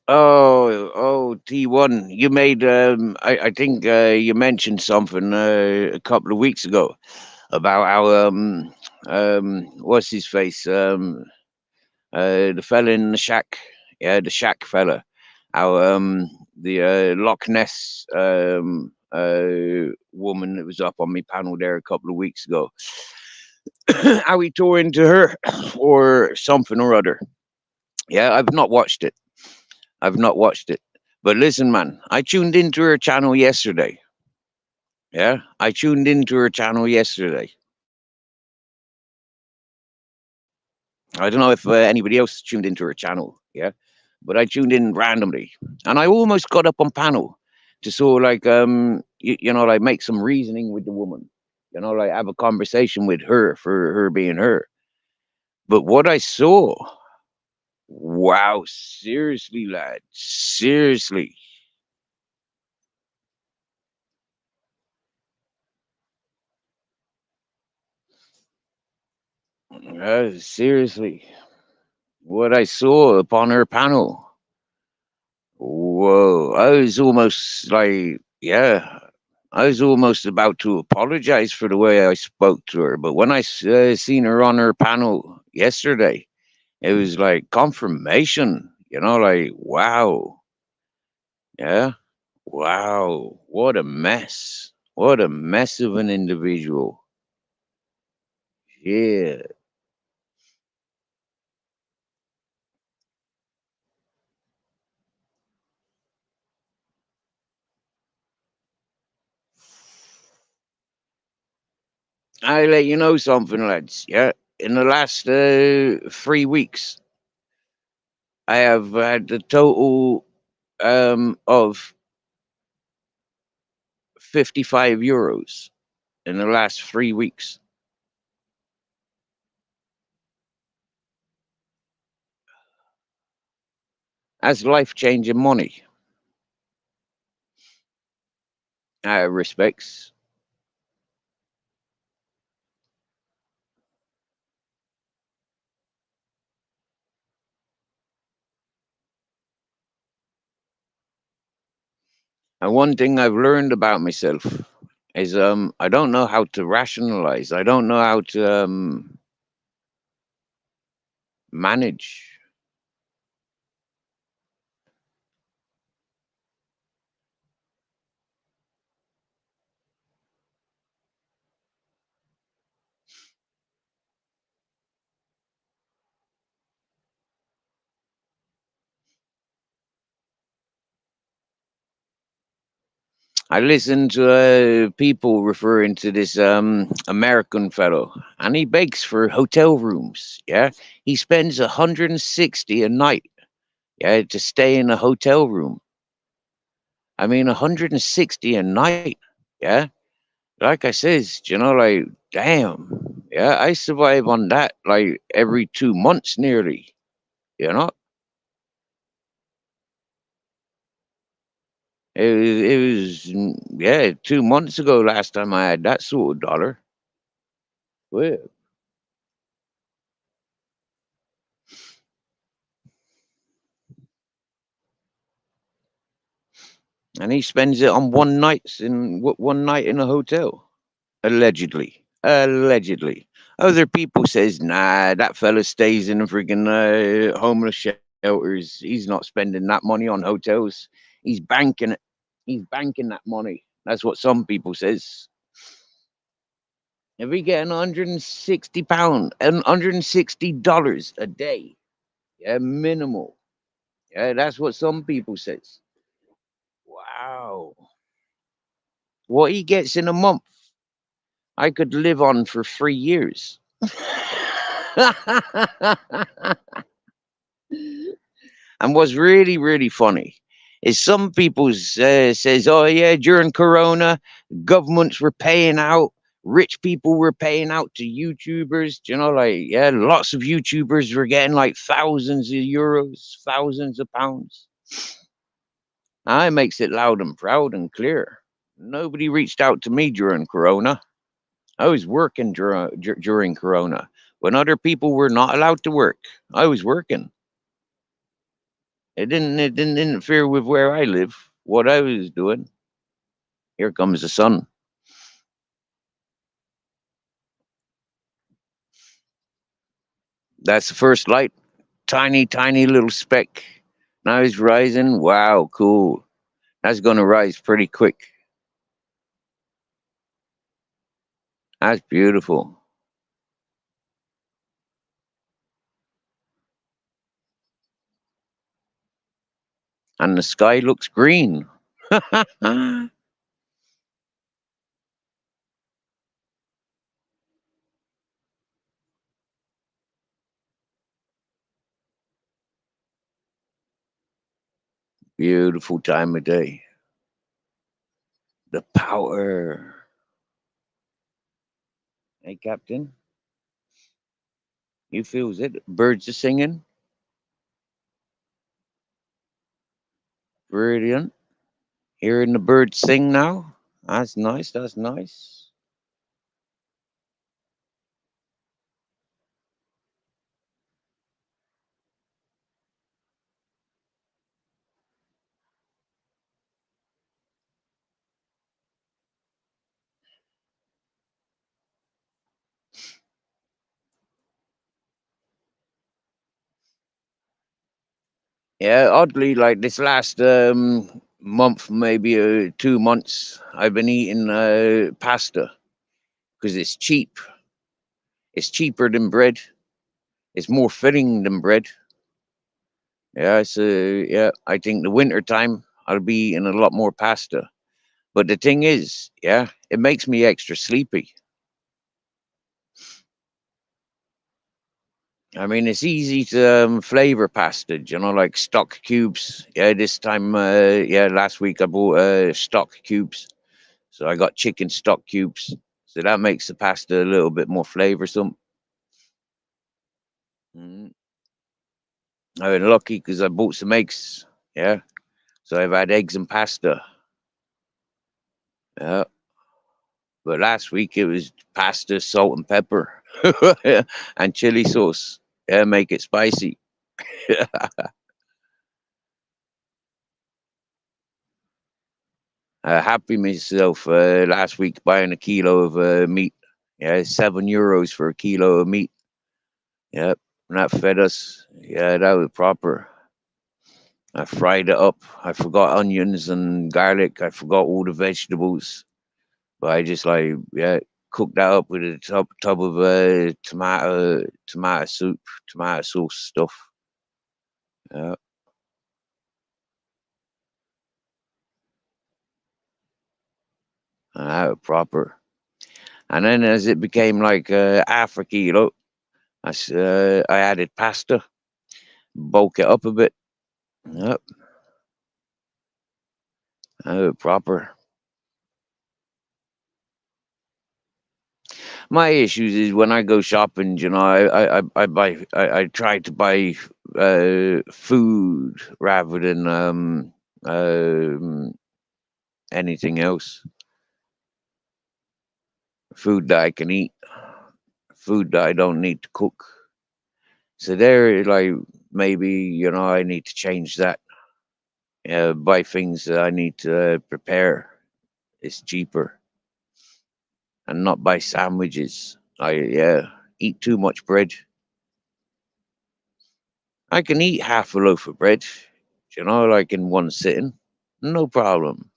Oh, T1. You made. I think you mentioned something a couple of weeks ago about how what's his face the fella in the shack. Yeah, the shack fella. How the Loch Ness woman that was up on my panel there a couple of weeks ago. How he tore into her or something or other. Yeah, I've not watched it. I've not watched it. But listen, man, I tuned into her channel yesterday. Yeah, I tuned into her channel yesterday. I don't know if anybody else tuned into her channel. Yeah, but I tuned in randomly, and I almost got up on panel to sort of like you know, like make some reasoning with the woman. You know, like have a conversation with her for her being her. But what I saw, wow, seriously, lad, seriously. Seriously, what I saw upon her panel. Whoa, I was almost like, yeah, I was almost about to apologize for the way I spoke to her. But when seen her on her panel yesterday, it was like confirmation, like, wow, yeah, wow, what a mess. What a mess of an individual. Yeah. I let you know something, lads. Yeah. In the last 3 weeks, I have had a total of €55 in the last 3 weeks. That's life changing money. Respects. And one thing I've learned about myself is I don't know how to rationalize. I don't know how to manage. I listen to people referring to this American fellow, and he begs for hotel rooms. Yeah, he spends 160 a night. Yeah, to stay in a hotel room. I mean, 160 a night. Yeah, like I says, like, damn. Yeah, I survive on that like every 2 months nearly. You know, yeah, 2 months ago last time I had that sort of dollar. Well, and he spends it on one night in a hotel, allegedly. Allegedly, other people says, nah, that fella stays in a freaking homeless shelters. He's not spending that money on hotels. He's banking it. He's banking that money. That's what some people says. If we get an £160 and $160 a day, yeah, minimal. Yeah, that's what some people says. Wow, what he gets in a month, I could live on for 3 years. And what's really, really funny is some people says, "Oh yeah, during Corona, governments were paying out, rich people were paying out to YouTubers. Like, yeah, lots of YouTubers were getting like thousands of euros, thousands of pounds." I makes it loud and proud and clear. Nobody reached out to me during Corona. I was working during Corona when other people were not allowed to work. I was working. It didn't interfere with where I live, what I was doing. Here comes the sun. That's the first light. Tiny, tiny little speck. Now it's rising. Wow, cool. That's gonna rise pretty quick. That's beautiful. And the sky looks green. Beautiful time of day. The power. Hey, Captain, you feels it? Birds are singing. Brilliant. Hearing the birds sing now. That's nice. That's nice. Yeah, oddly, like this last month, maybe 2 months, I've been eating pasta because it's cheap. It's cheaper than bread. It's more filling than bread. Yeah, so yeah, I think the winter time I'll be eating a lot more pasta. But the thing is, yeah, it makes me extra sleepy. I mean, it's easy to flavor pasta, like stock cubes. Yeah, this time, yeah, last week I bought stock cubes. So I got chicken stock cubes. So that makes the pasta a little bit more flavorsome. Mm. I've been lucky because I bought some eggs. Yeah. So I've had eggs and pasta. Yeah. But last week it was pasta, salt and pepper, and chili sauce. Yeah, make it spicy. I happy myself last week buying a kilo of meat. Yeah, €7 for a kilo of meat. Yep, and that fed us. Yeah, that was proper. I fried it up. I forgot onions and garlic. I forgot all the vegetables. But I just yeah, cooked that up with a tub of tomato soup, tomato sauce stuff. Yeah, and that was proper. And then as it became like half a kilo, I added pasta, bulk it up a bit. Yep, proper. My issues is when I go shopping, I buy, I try to buy food rather than um, anything else. Food that I can eat, food that I don't need to cook. So there, like maybe I need to change that. Buy things that I need to prepare. It's cheaper, and not buy sandwiches. I eat too much bread. I can eat half a loaf of bread, like in one sitting, no problem.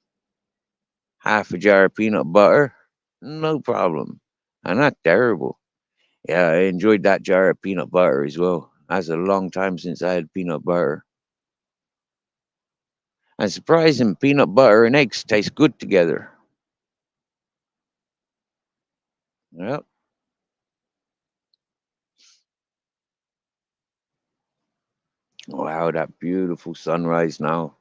Half a jar of peanut butter, no problem. And not terrible. Yeah, I enjoyed that jar of peanut butter as well. That's a long time since I had peanut butter. And surprising, peanut butter and eggs taste good together. Yep. Wow, that beautiful sunrise now.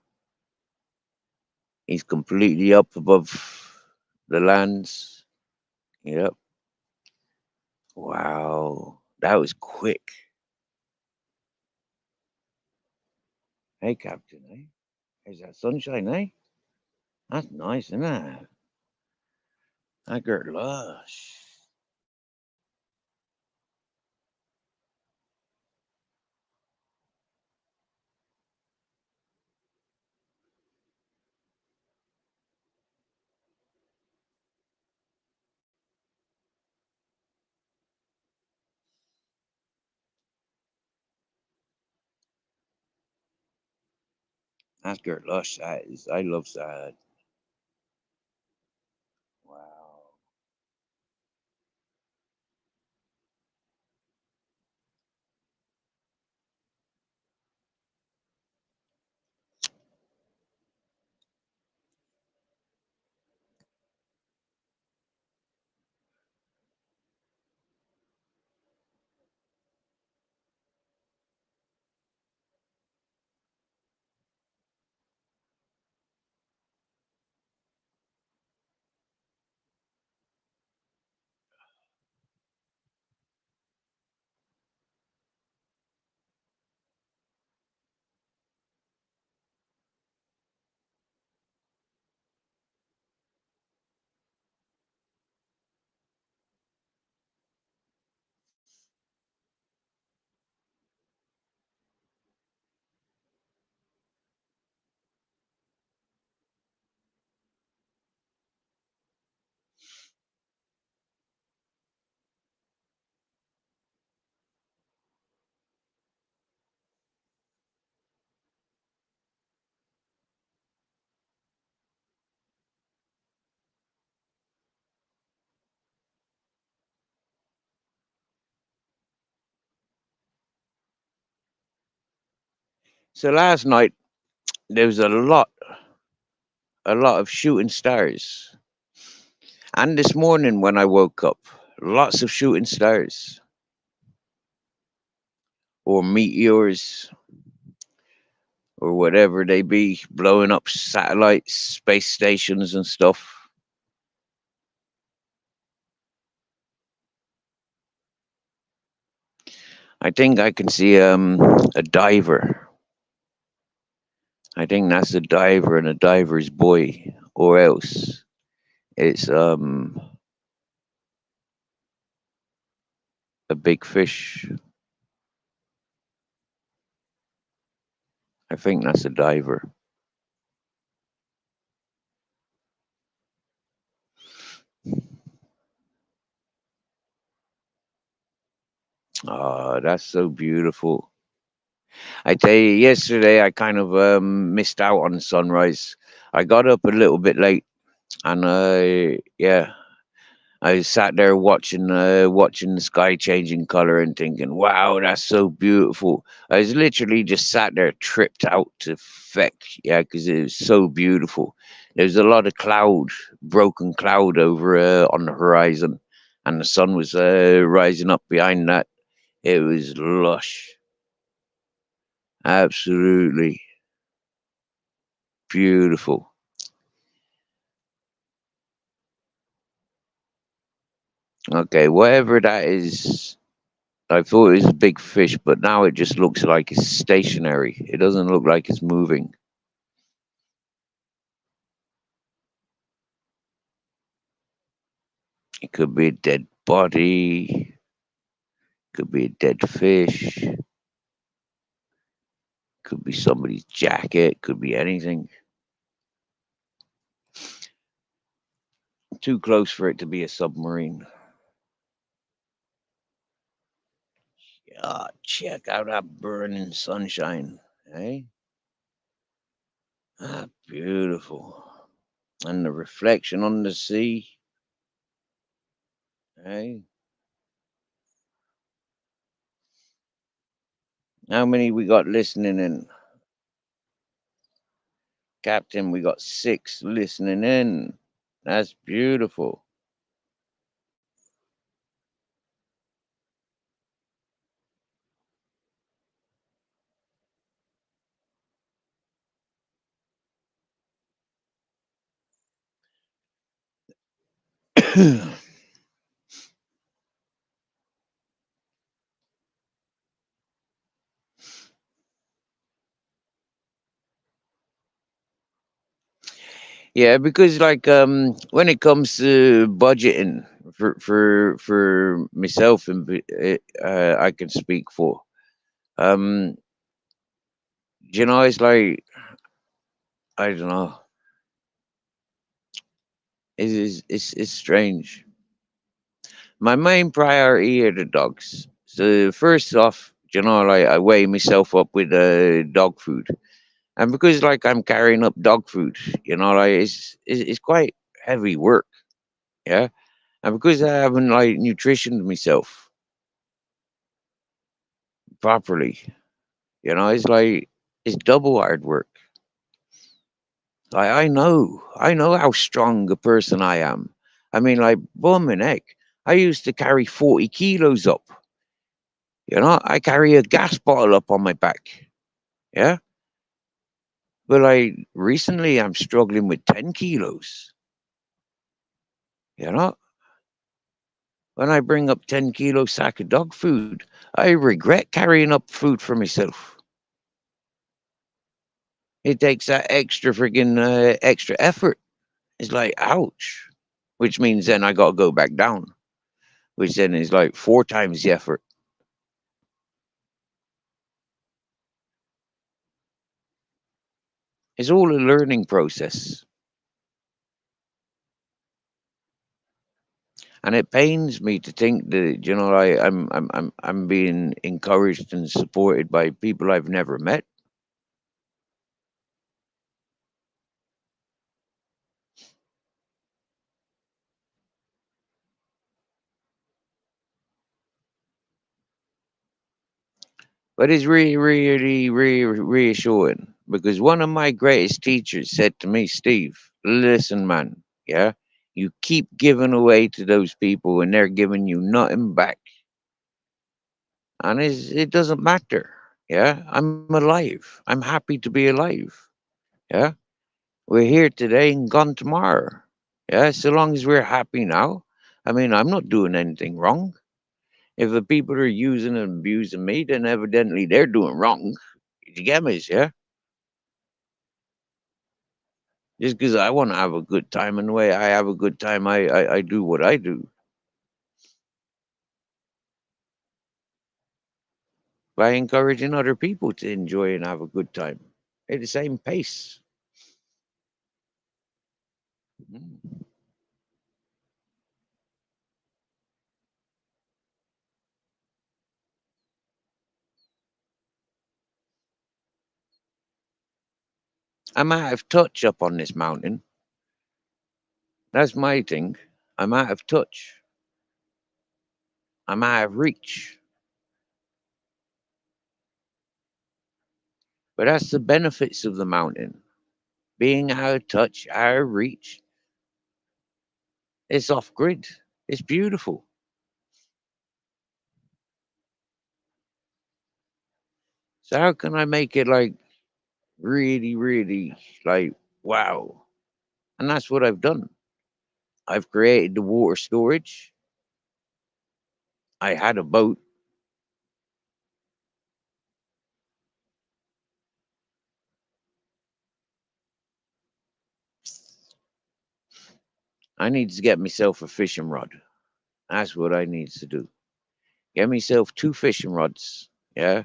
He's completely up above the lands. Yep. Wow. That was quick. Hey, Captain, eh? There's that sunshine, eh? That's nice, isn't it? I got lush. That's got lush. That is. I love salad. Wow. So last night there was a lot of shooting stars, and this morning when I woke up, lots of shooting stars or meteors or whatever they be blowing up satellites, space stations, and stuff. I think I can see a diver. I think that's a diver and a diver's boy, or else it's a big fish. I think that's a diver. Oh, that's so beautiful. I tell you, yesterday I kind of missed out on sunrise. I got up a little bit late, and yeah, I sat there watching the sky changing color and thinking, "Wow, that's so beautiful." I was literally just sat there, tripped out to feck, yeah, because it was so beautiful. There was a lot of cloud, broken cloud over on the horizon, and the sun was rising up behind that. It was lush, absolutely beautiful. Okay, whatever that is, I thought it was a big fish, but now it just looks like it's stationary. It doesn't look like it's moving. It could be a dead body, could be a dead fish, could be somebody's jacket, could be anything. Too close for it to be a submarine. Ah, check out that burning sunshine, eh? Ah, beautiful. And the reflection on the sea, eh? How many we got listening in? Captain, we got 6 listening in. That's beautiful. Yeah, because like when it comes to budgeting for myself and I can speak for um it's like I don't know. It's strange. My main priority are the dogs. So first off, like I weigh myself up with dog food, and because like I'm carrying up dog food, like it's quite heavy work. Yeah, and because I haven't like nutritioned myself properly, it's like it's double hard work. Like I know how strong a person I am. I mean, like bum and egg. I used to carry 40 kilos up. I carry a gas bottle up on my back. Yeah, but like recently, I'm struggling with 10 kilos. You know, when I bring up 10 kilo sack of dog food, I regret carrying up food for myself. It takes that extra friggin' extra effort. It's like, ouch. Which means then I got to go back down, which then is like 4 times the effort. It's all a learning process. And it pains me to think that, I'm being encouraged and supported by people I've never met. But it's really, really, really reassuring because one of my greatest teachers said to me, Steve, listen, man, yeah, you keep giving away to those people and they're giving you nothing back. And it doesn't matter. Yeah, I'm alive. I'm happy to be alive. Yeah, we're here today and gone tomorrow. Yeah, so long as we're happy now. I mean, I'm not doing anything wrong. If the people are using and abusing me, then evidently they're doing wrong. You get me? Yeah. Just because I want to have a good time, and the way I have a good time, I do what I do by encouraging other people to enjoy and have a good time at the same pace. Mm. I'm out of touch up on this mountain. That's my thing. I'm out of touch. I'm out of reach. But that's the benefits of the mountain. Being out of touch, out of reach. It's off grid. It's beautiful. So how can I make it like really, really like wow? And that's what I've done. I've created the water storage. I had a boat. I need to get myself a fishing rod. That's what I need to do. Get myself two fishing rods. Yeah.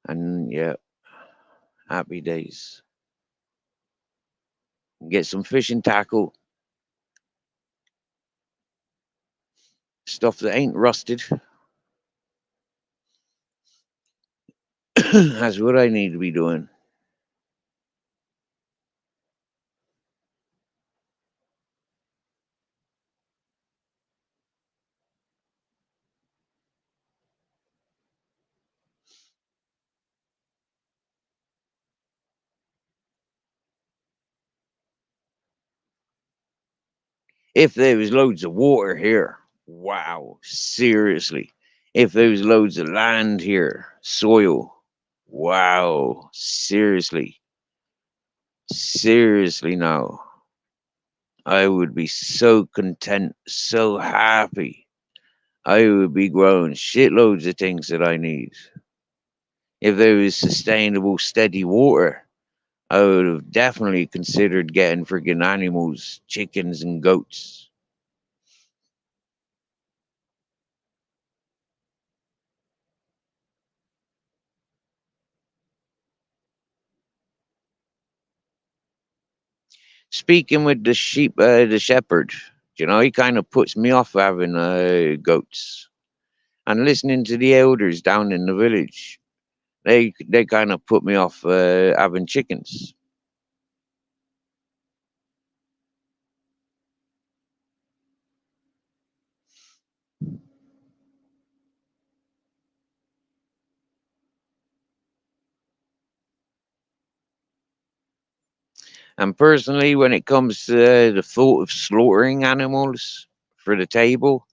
And yeah, happy days. Get some fishing tackle, stuff that ain't rusted. That's what I need to be doing. If there was loads of water here, wow, seriously. If there was loads of land here, soil, wow, seriously. Seriously now. I would be so content, so happy. I would be growing shitloads of things that I need. If there was sustainable, steady water, I would have definitely considered getting freaking animals, chickens and goats. Speaking with the sheep, the shepherd, he kind of puts me off having goats. And listening to the elders down in the village, they kind of put me off having chickens. And personally, when it comes to the thought of slaughtering animals for the table,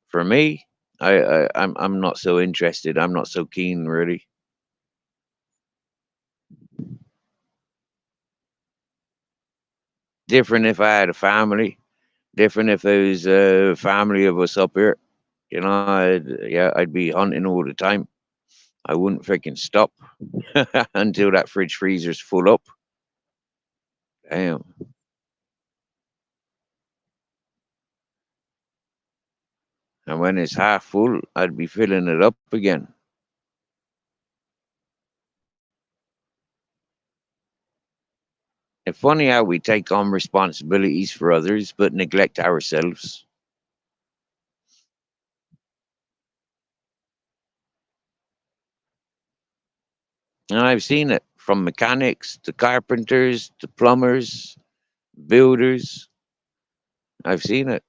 for me, I'm not so interested. I'm not so keen, really. Different if I had a family. Different if there was a family of us up here. I'd be hunting all the time. I wouldn't freaking stop until that fridge freezer's full up. Damn. And when it's half full, I'd be filling it up again. It's funny how we take on responsibilities for others but neglect ourselves. And I've seen it from mechanics to carpenters to plumbers, builders. I've seen it.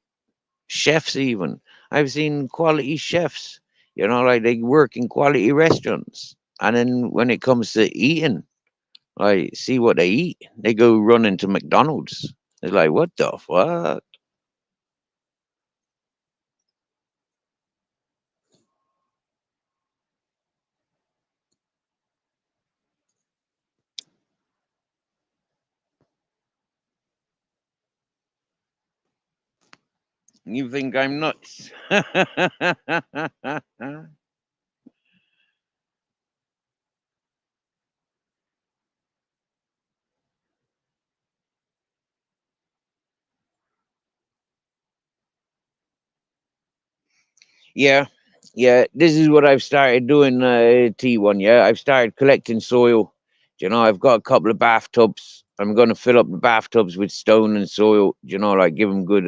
Chefs, even. I've seen quality chefs You know, like they work in quality restaurants, and then when it comes to eating, like see what they eat, they go running to McDonald's. It's like, what the fuck? You think I'm nuts? Yeah, yeah. This is what I've started doing. T1. Yeah, I've started collecting soil. You know, I've got a couple of bathtubs. I'm going to fill up the bathtubs with stone and soil. You know, like give them good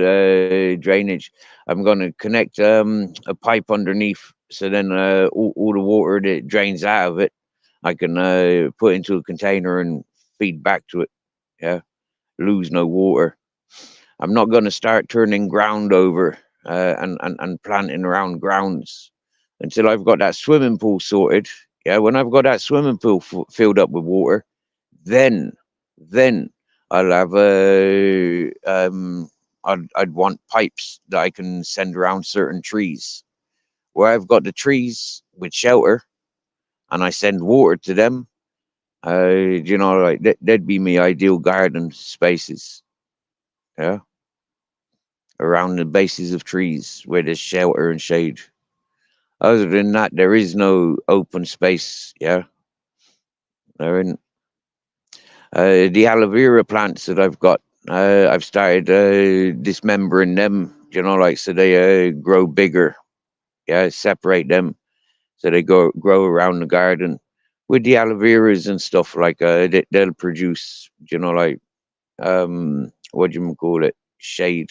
drainage. I'm going to connect a pipe underneath, so then all the water that drains out of it, I can put into a container and feed back to it. Yeah, lose no water. I'm not going to start turning ground over and planting around grounds until I've got that swimming pool sorted. Yeah, when I've got that swimming pool filled up with water, then then I'll have I'd want pipes that I can send around certain trees. Where I've got the trees with shelter and I send water to them, you know, like that'd be my ideal garden spaces. Yeah, around the bases of trees where there's shelter and shade. Other than that, there is no open space. Yeah, there isn't. The aloe vera plants that I've got, I've started dismembering them. You know, like so they grow bigger. Yeah, separate them so they grow around the garden. With the aloe veras and stuff, like they'll produce. You know, like what do you call it? Shade.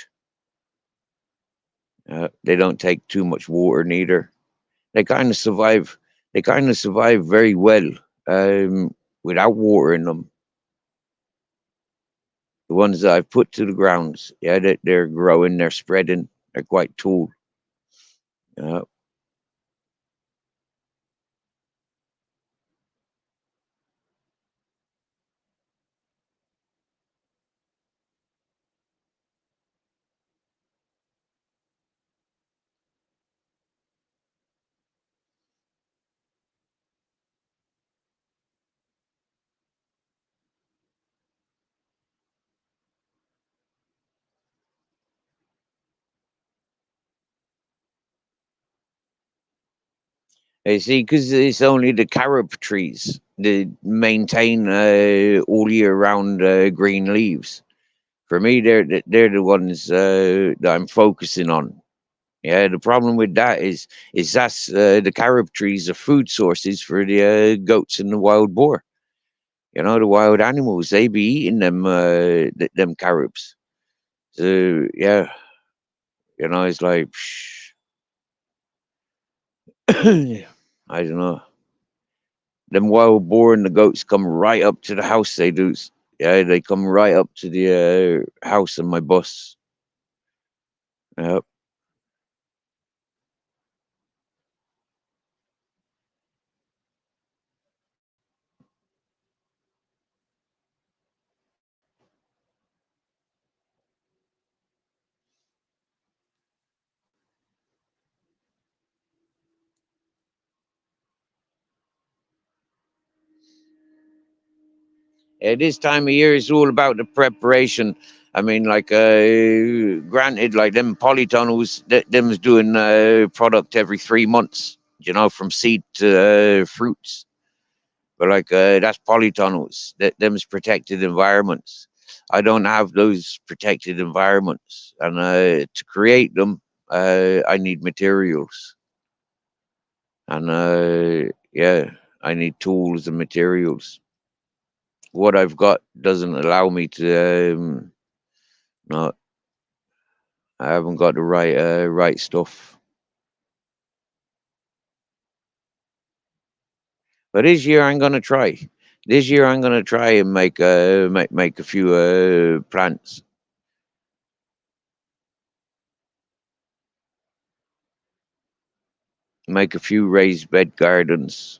They don't take too much water neither. They kind of survive. They kind of survive very well without water in them. The ones that I've put to the grounds, yeah, they're growing, they're spreading, they're quite tall. Uh, you see, because it's only the carob trees that maintain all year round green leaves. For me, they're the ones that I'm focusing on. Yeah, the problem with that is that's the carob trees are food sources for the goats and the wild boar. You know, the wild animals, they be eating them them carobs. So yeah, you know, it's like I don't know. Them wild boar and the goats come right up to the house. They do. Yeah, they come right up to the house and my bus. Yep. This time of year is all about the preparation. I mean, like, granted, like them polytunnels, them's doing product every 3 months. You know, from seed to fruits. But like that's polytunnels. Them's protected environments. I don't have those protected environments, and to create them, I need materials, and yeah, I need tools and materials. What I've got doesn't allow me to. No, I haven't got the right stuff. But this year I'm gonna try. This year I'm gonna try and make a few plants. make a few raised bed gardens.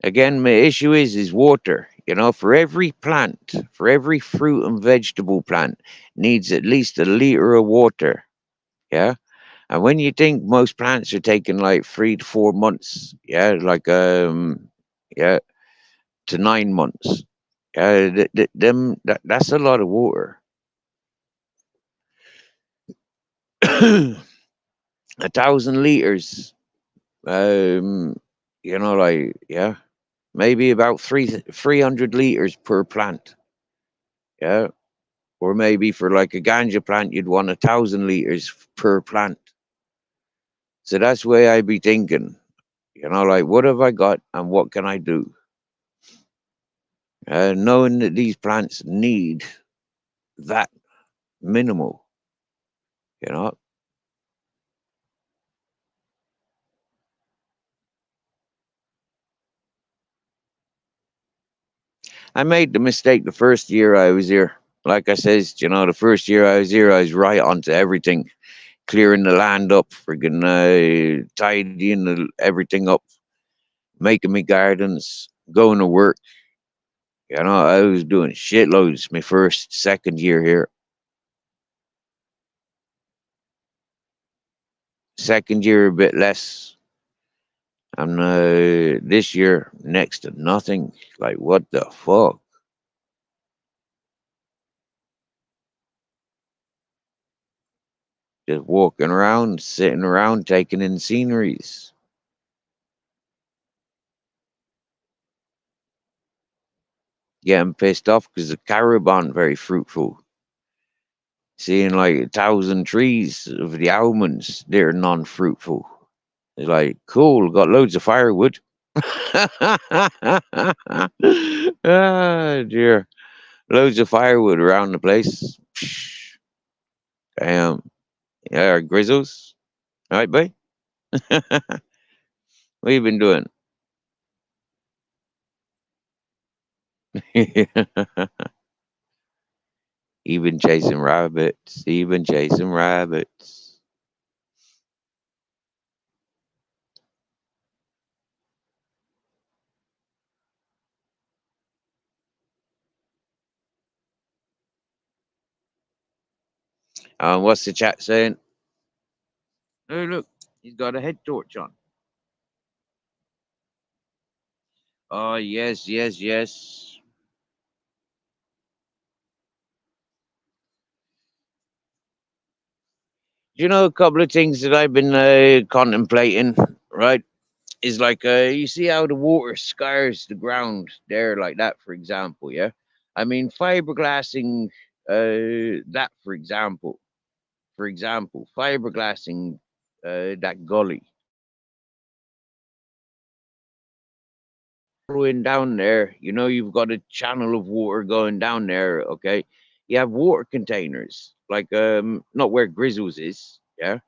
Again, my issue is water. You know, for every plant, for every fruit and vegetable plant, needs at least a liter of water. Yeah. And when you think most plants are taking like 3 to 4 months, yeah, like yeah, to 9 months, yeah, that's a lot of water. 1,000 liters, um, you know, like yeah, maybe about 300 liters per plant, yeah, or maybe for like a ganja plant, you'd want 1,000 liters per plant. So that's the way I'd be thinking, you know, like what have I got and what can I do? Knowing that these plants need that minimal, you know. I made the mistake the first year I was here. Like I says, you know, the first year I was here, I was right onto everything, clearing the land up, friggin' tidying everything up, making me gardens, going to work. You know, I was doing shitloads my first, second year here. Second year, a bit less. And this year, next to nothing. Like, what the fuck? Just walking around, sitting around, taking in sceneries. Getting pissed off because the carob aren't very fruitful. Seeing like 1,000 trees of the almonds, they're non-fruitful. It's like, cool, got loads of firewood. Ah, dear. Loads of firewood around the place. Psh, damn. Yeah, grizzles. All right, boy? What you been doing? You been chasing rabbits. You been chasing rabbits. What's the chat saying? Oh, look, he's got a head torch on. Oh, yes, yes, yes. You know, a couple of things that I've been contemplating, right? Is like, you see how the water scars the ground there, like that, for example, yeah? I mean, fiberglassing that, for example, fiberglassing that gully. Going down there, you know, you've got a channel of water going down there, okay? You have water containers, like not where Grizzles is, yeah?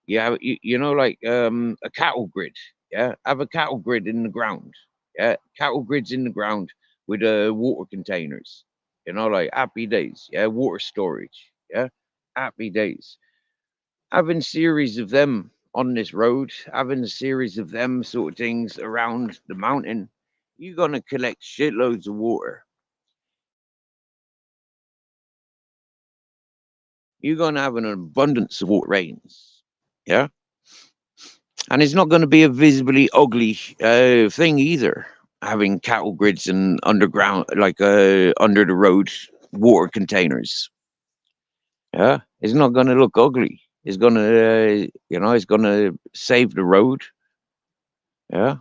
You have you know like a cattle grid, yeah? Have a cattle grid in the ground, yeah? Cattle grids in the ground with water containers, you know, like happy days, yeah? Water storage, yeah? Happy days. Having series of them on this road, having a series of them sort of things around the mountain, you're gonna collect shitloads of water. You're gonna have an abundance of water rains. Yeah. And it's not gonna be a visibly ugly thing either. Having cattle grids and underground like under the road water containers. Yeah. It's not gonna look ugly. It's gonna you know, it's gonna save the road. Yeah.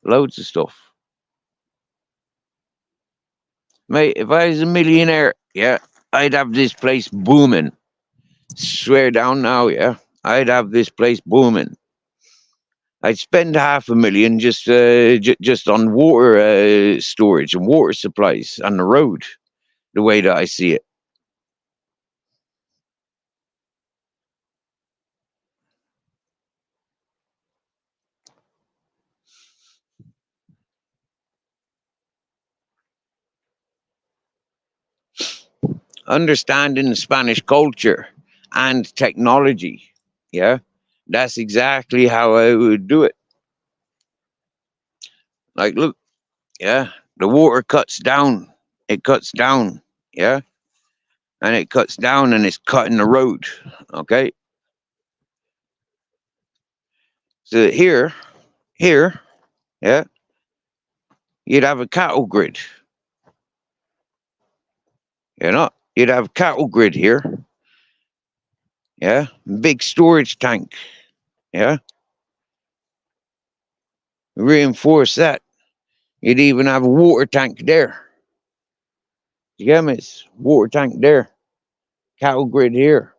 Loads of stuff. Mate, if I was a millionaire, yeah, I'd have this place booming. Swear down now, yeah, I'd have this place booming. I'd spend 500,000 just on water storage and water supplies on the road. The way that I see it, understanding the Spanish culture and technology. Yeah, that's exactly how I would do it. Like, look, yeah, the water cuts down. It cuts down. Yeah, and it cuts down and it's cutting the road. Okay, so here, yeah, you'd have a cattle grid. You know, you'd have cattle grid here. Yeah, big storage tank. Yeah, reinforce that. You'd even have a water tank there. You get me? It's water tank there. Cattle grid here.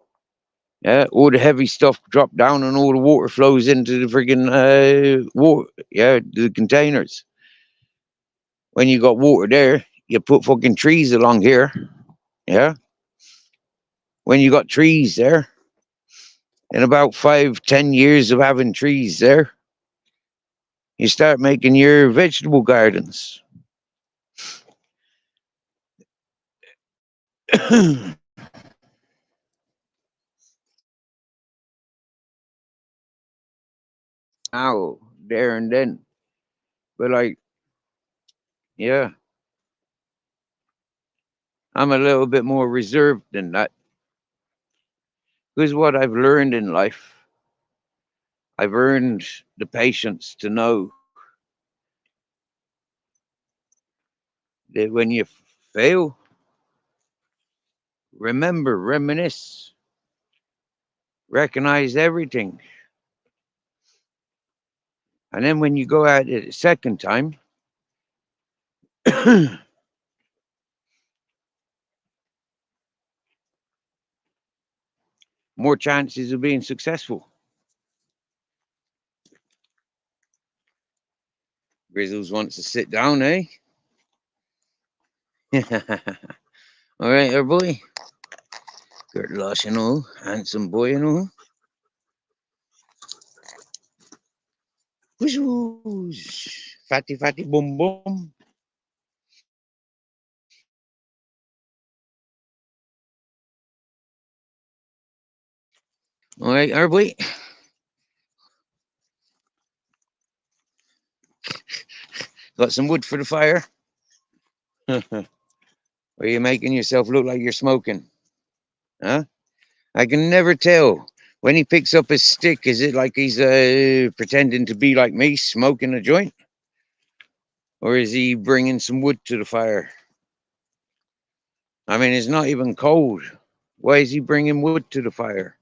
Yeah, all the heavy stuff drop down and all the water flows into the friggin' water. Yeah, the containers. When you got water there, you put fucking trees along here. Yeah. When you got trees there, in about 5, 10 years of having trees there, you start making your vegetable gardens. Now, there and then. But like, yeah, I'm a little bit more reserved than that. Because what I've learned in life, I've earned the patience to know that when you fail, remember, reminisce, recognize everything. And then when you go at it a second time, more chances of being successful. Grizzles wants to sit down, eh? All right, our boy. Good lush, you know, handsome boy, you know. Whoosh, whoosh. Fatty, fatty, boom, boom. All right, our boy. Got some wood for the fire? Or are you making yourself look like you're smoking? Huh? I can never tell. When he picks up his stick, is it like he's pretending to be like me, smoking a joint? Or is he bringing some wood to the fire? I mean, it's not even cold. Why is he bringing wood to the fire?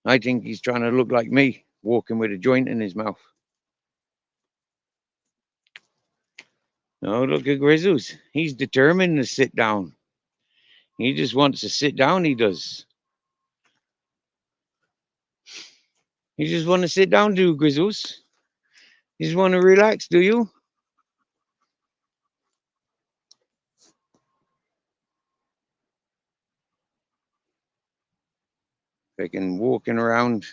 I think he's trying to look like me, walking with a joint in his mouth. Oh, look at Grizzles. He's determined to sit down. He just wants to sit down, he does. You just want to sit down, do you, Grizzles? You just want to relax, do you? Freaking walking around,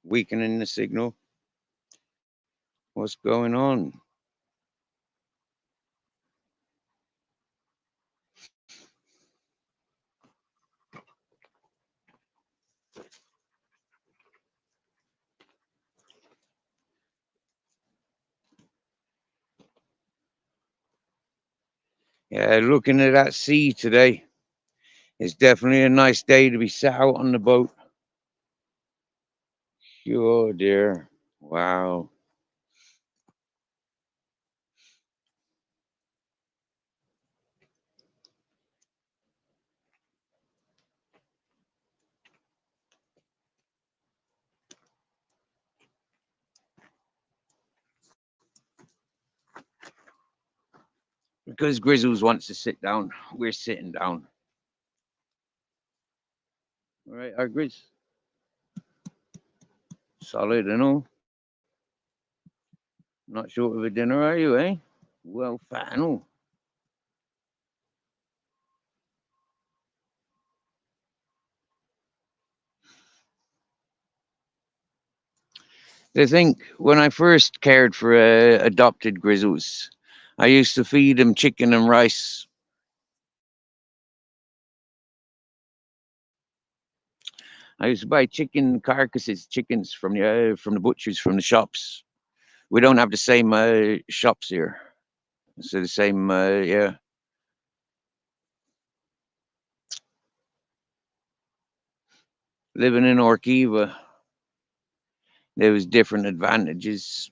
weakening the signal. What's going on? Yeah, looking at that sea today. It's definitely a nice day to be sat out on the boat. Oh dear. Wow. Because Grizzles wants to sit down, we're sitting down. All right, our Grizz. Solid, you know. Not short of a dinner, are you, eh? Well, fat and all. I think when I first cared for adopted Grizzles, I used to feed them chicken and rice I used to buy chicken carcasses, chickens from the butchers, from the shops. We don't have the same shops here. So the same, yeah. Living in Orkiva, there was different advantages.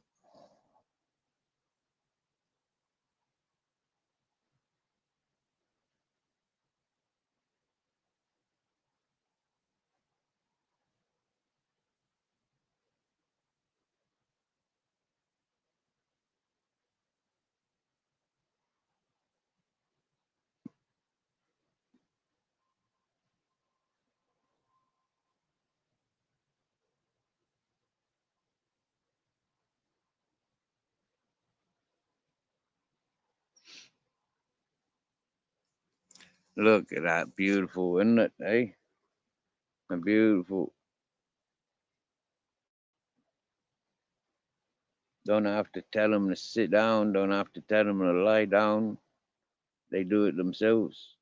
Look at that, beautiful, isn't it? Eh? Beautiful. Don't have to tell them to sit down. Don't have to tell them to lie down. They do it themselves.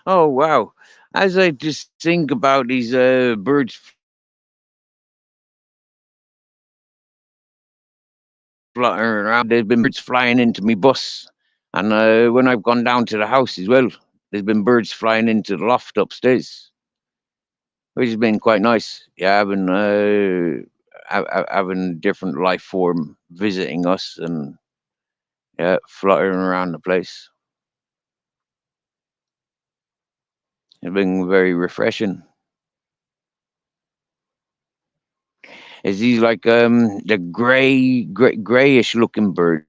Oh wow! As I just think about these birds fluttering around, there's been birds flying into me bus, and when I've gone down to the house as well, there's been birds flying into the loft upstairs, which has been quite nice. Yeah, having different life form visiting us and yeah, fluttering around the place. It's been very refreshing. Is these like the grayish looking birds?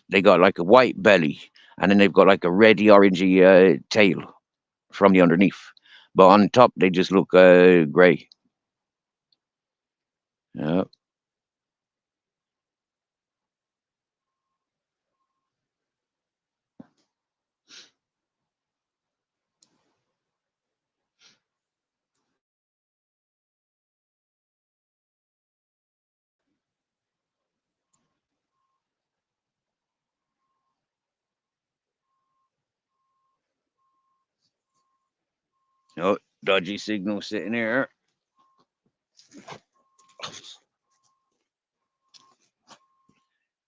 They got like a white belly, and then they've got like a reddy orangey tail from the underneath. But on top, they just look gray. Yeah. Oh, dodgy signal sitting here.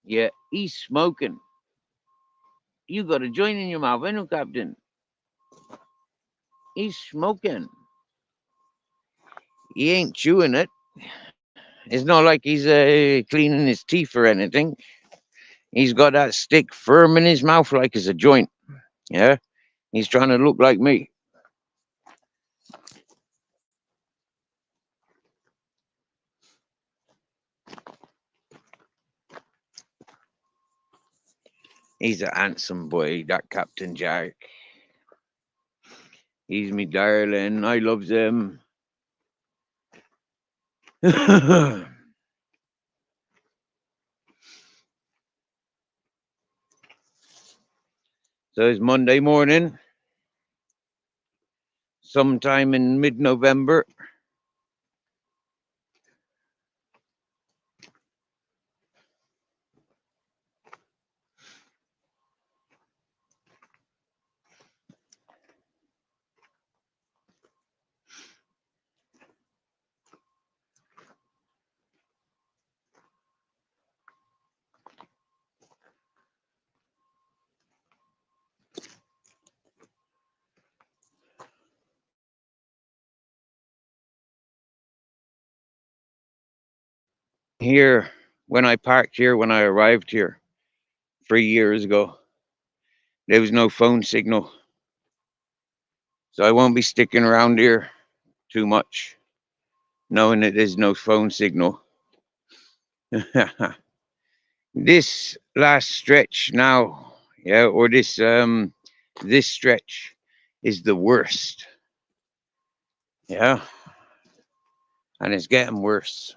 Yeah, he's smoking. You got a joint in your mouth, ain't you, Captain? He's smoking. He ain't chewing it. It's not like he's cleaning his teeth or anything. He's got that stick firm in his mouth like it's a joint. Yeah, he's trying to look like me. He's a handsome boy, that Captain Jack. He's me darling. I loves him. So it's Monday morning, sometime in mid-November. Here, when I parked here, when I arrived here 3 years ago, there was no phone signal. So I won't be sticking around here too much, knowing that there's no phone signal. This last stretch now, yeah, or this stretch is the worst. Yeah. And it's getting worse.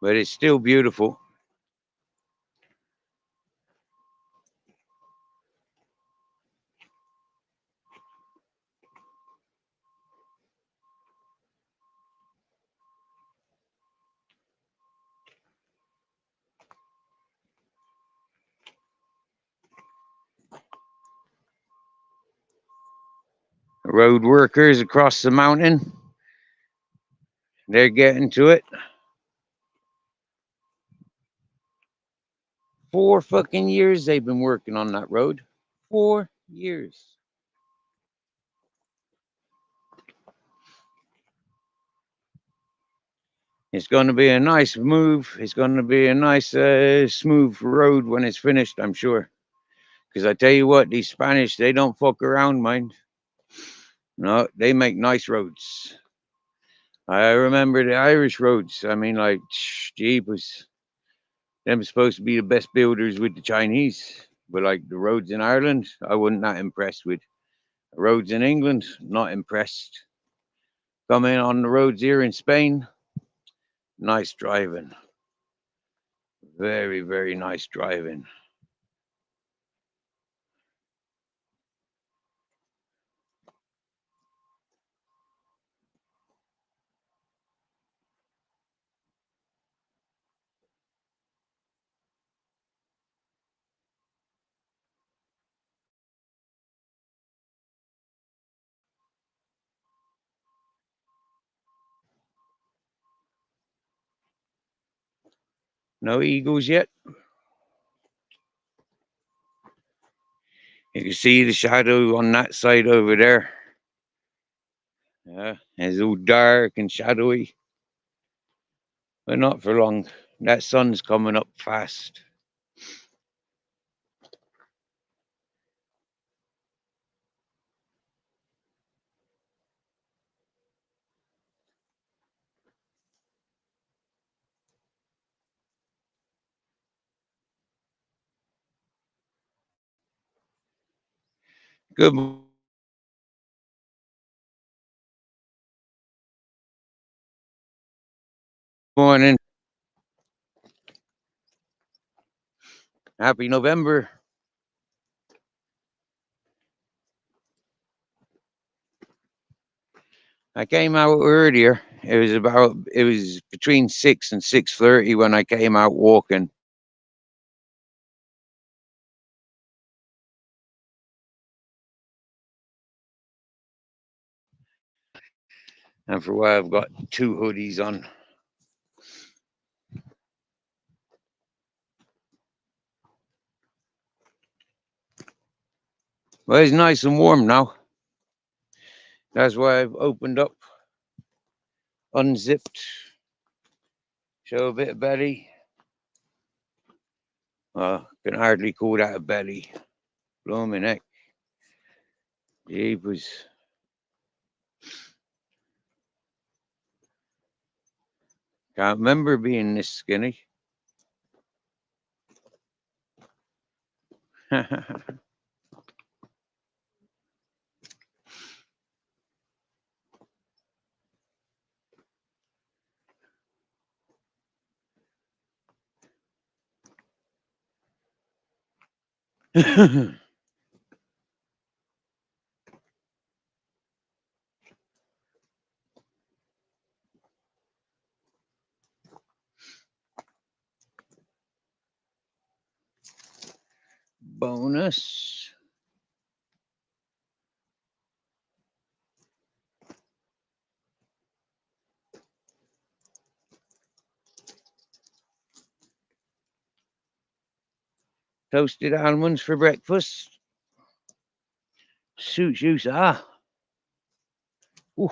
But it's still beautiful. Road workers across the mountain, they're getting to it. 4 fucking years they've been working on that road. 4 years. It's going to be a nice move. It's going to be a nice, smooth road when it's finished, I'm sure. Because I tell you what, these Spanish, they don't fuck around, mind. No, they make nice roads. I remember the Irish roads. I mean, like, jeepers. Them supposed to be the best builders with the Chinese. But like the roads in Ireland, I wasn't that impressed with. Roads in England, not impressed. Coming on the roads here in Spain, nice driving. Very, very nice driving. No eagles yet. You can see the shadow on that side over there. Yeah, it's all dark and shadowy. But not for long. That sun's coming up fast. Good morning. Happy November. I came out earlier. It was between 6 and 6:30 when I came out walking. And for a while I've got 2 hoodies on. Well, it's nice and warm now. That's why I've opened up, unzipped, show a bit of belly. Can hardly call that a belly. Blooming heck. Jeepers. Can't remember being this skinny. Bonus. Toasted almonds for breakfast. Suits you, sir. Ooh.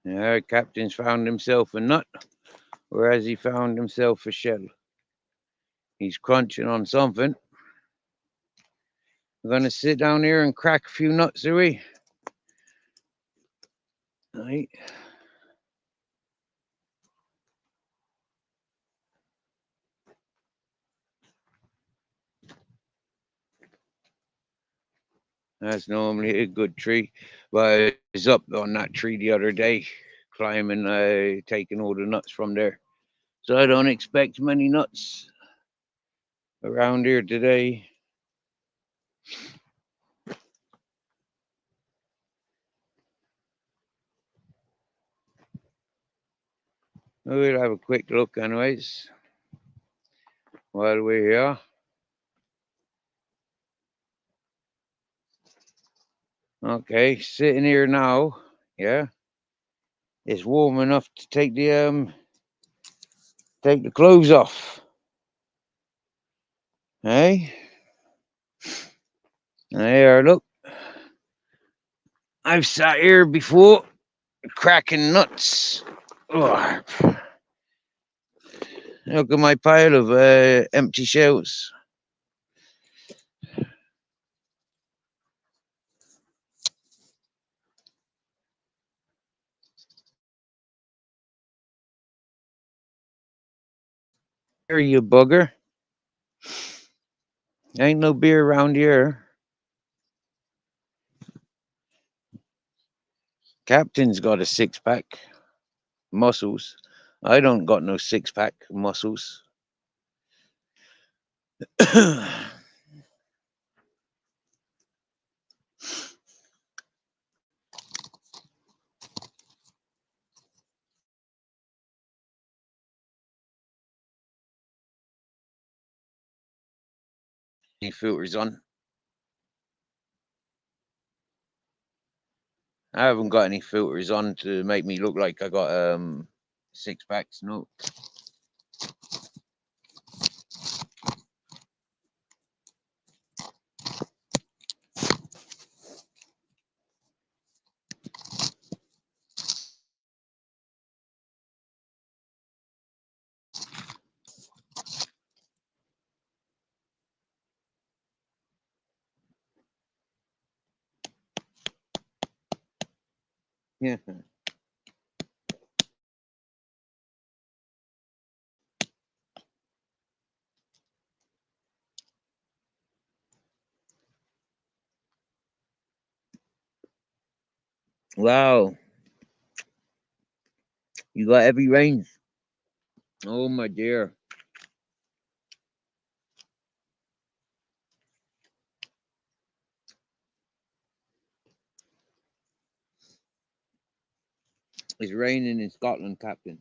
Yeah, Captain's found himself a nut, or has he found himself a shell? He's crunching on something. We're gonna sit down here and crack a few nuts, are we? Right. That's normally a good tree. But I was up on that tree the other day, climbing, taking all the nuts from there. So I don't expect many nuts around here today. We'll have a quick look, anyways, while we're here. Okay, sitting here now. Yeah, it's warm enough to take the clothes off. Hey, there. Look, I've sat here before, cracking nuts. Oh, look at my pile of empty shells. Here, you bugger. Ain't no beer around here. Captain's got a 6-pack. Muscles. I don't got no 6-pack muscles. Any filters on? I haven't got any filters on to make me look like I got 6-packs. No. Yeah. Wow. You got heavy rains. Oh my dear. It's raining in Scotland, Captain.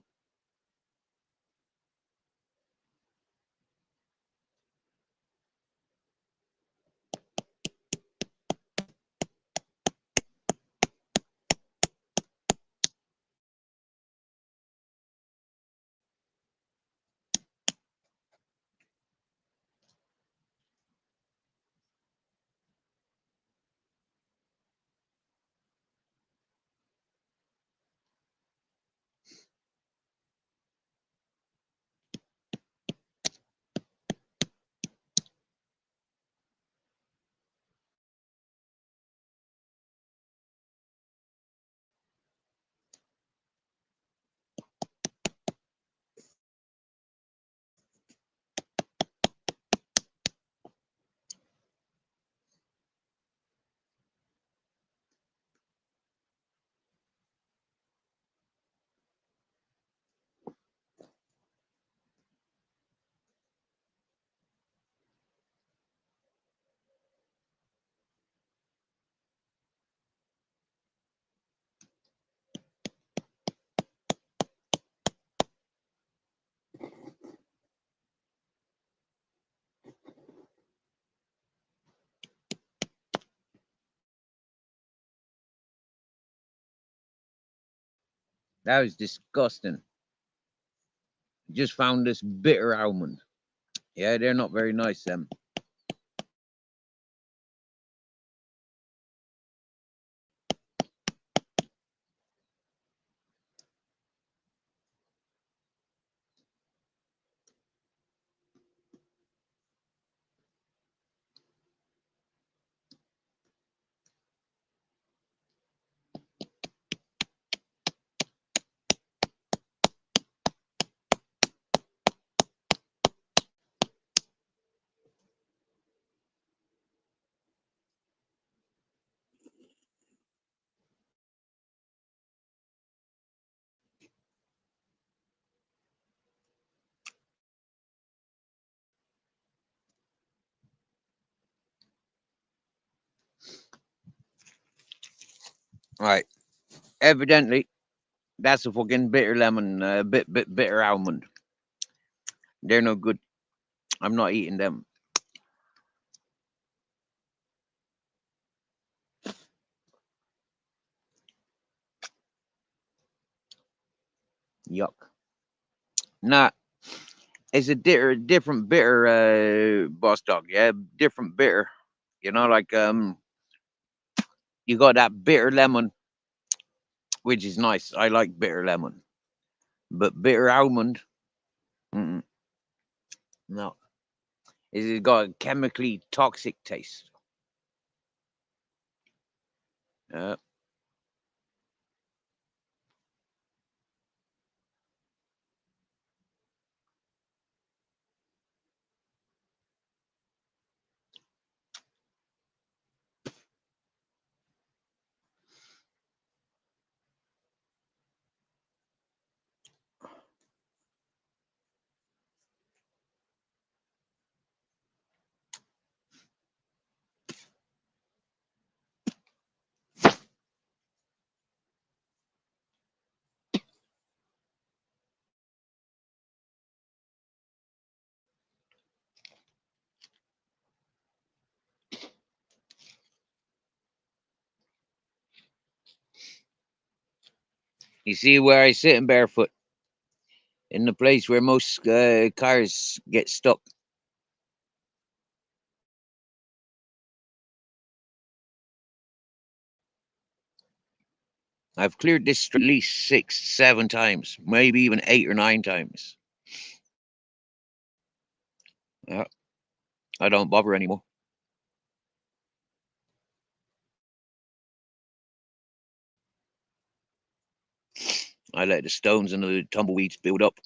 That was disgusting. Just found this bitter almond. Yeah, they're not very nice, them. All right. Evidently, that's a fucking bitter lemon, bit bitter almond. They're no good. I'm not eating them. Yuck. Nah, it's a different bitter, boss dog. Yeah, different bitter. You know, like you got that bitter lemon, which is nice. I like bitter lemon, but bitter almond, mm-mm, no. It's got a chemically toxic taste. Uh, you see where I sit in barefoot in the place where most cars get stuck. I've cleared this street at least 6, 7 times, maybe even 8 or 9 times. Yeah, I don't bother anymore. I let the stones and the tumbleweeds build up.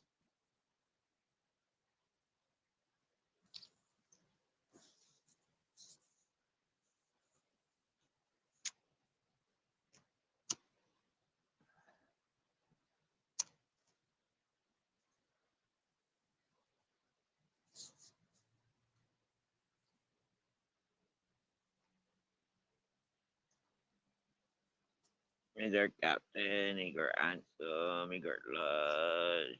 Mr. Captain, Igor Ansem, Igor Lodge.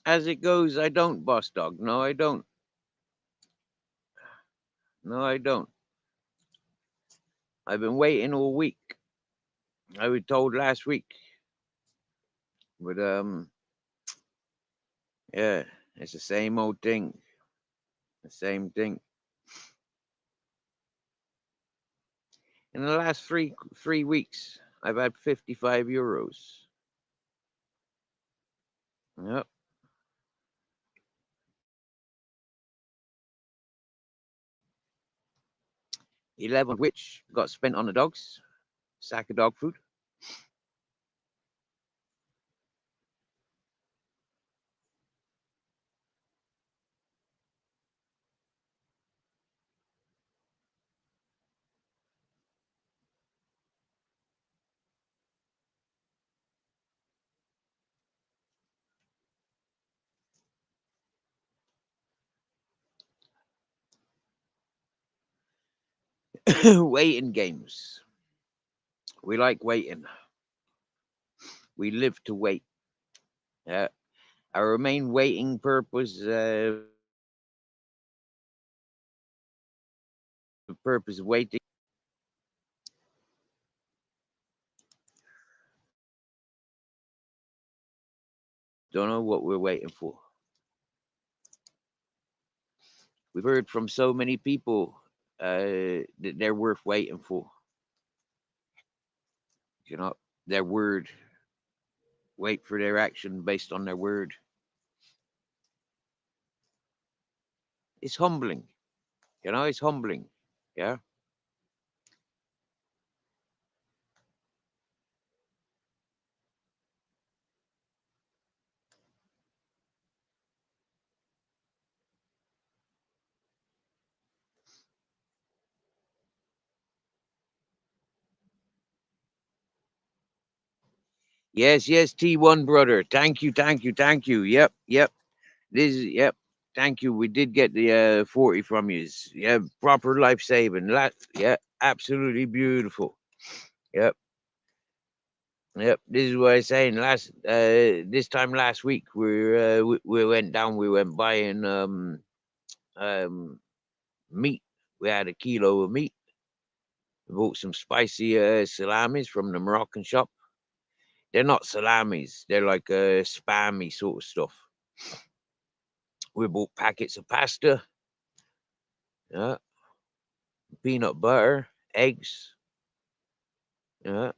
As it goes, I don't, boss dog. No, I don't. No, I don't. I've been waiting all week. I was told last week. But Yeah, it's the same old thing. The same thing. In the last three weeks, I've had 55 euros. Yep. 11 which got spent on the dogs. Sack of dog food. Waiting games. We like waiting. We live to wait. Yeah. Our main waiting purpose purpose of waiting. Don't know what we're waiting for. We've heard from so many people that they're worth waiting for. You know, their word. Wait for their action based on their word. It's humbling. You know, it's humbling. Yeah. Yes, yes, T1 brother. Thank you, thank you, thank you. Yep, yep. This is yep. Thank you. We did get the 40 from you. Yeah, proper life saving. Yeah, absolutely beautiful. Yep. Yep, this is what I was saying. This time last week, we went down. We went buying meat. We had a kilo of meat. We bought some spicy salamis from the Moroccan shop. They're not salamis. They're like spammy sort of stuff. We bought packets of pasta. Yeah, peanut butter, eggs. Yeah,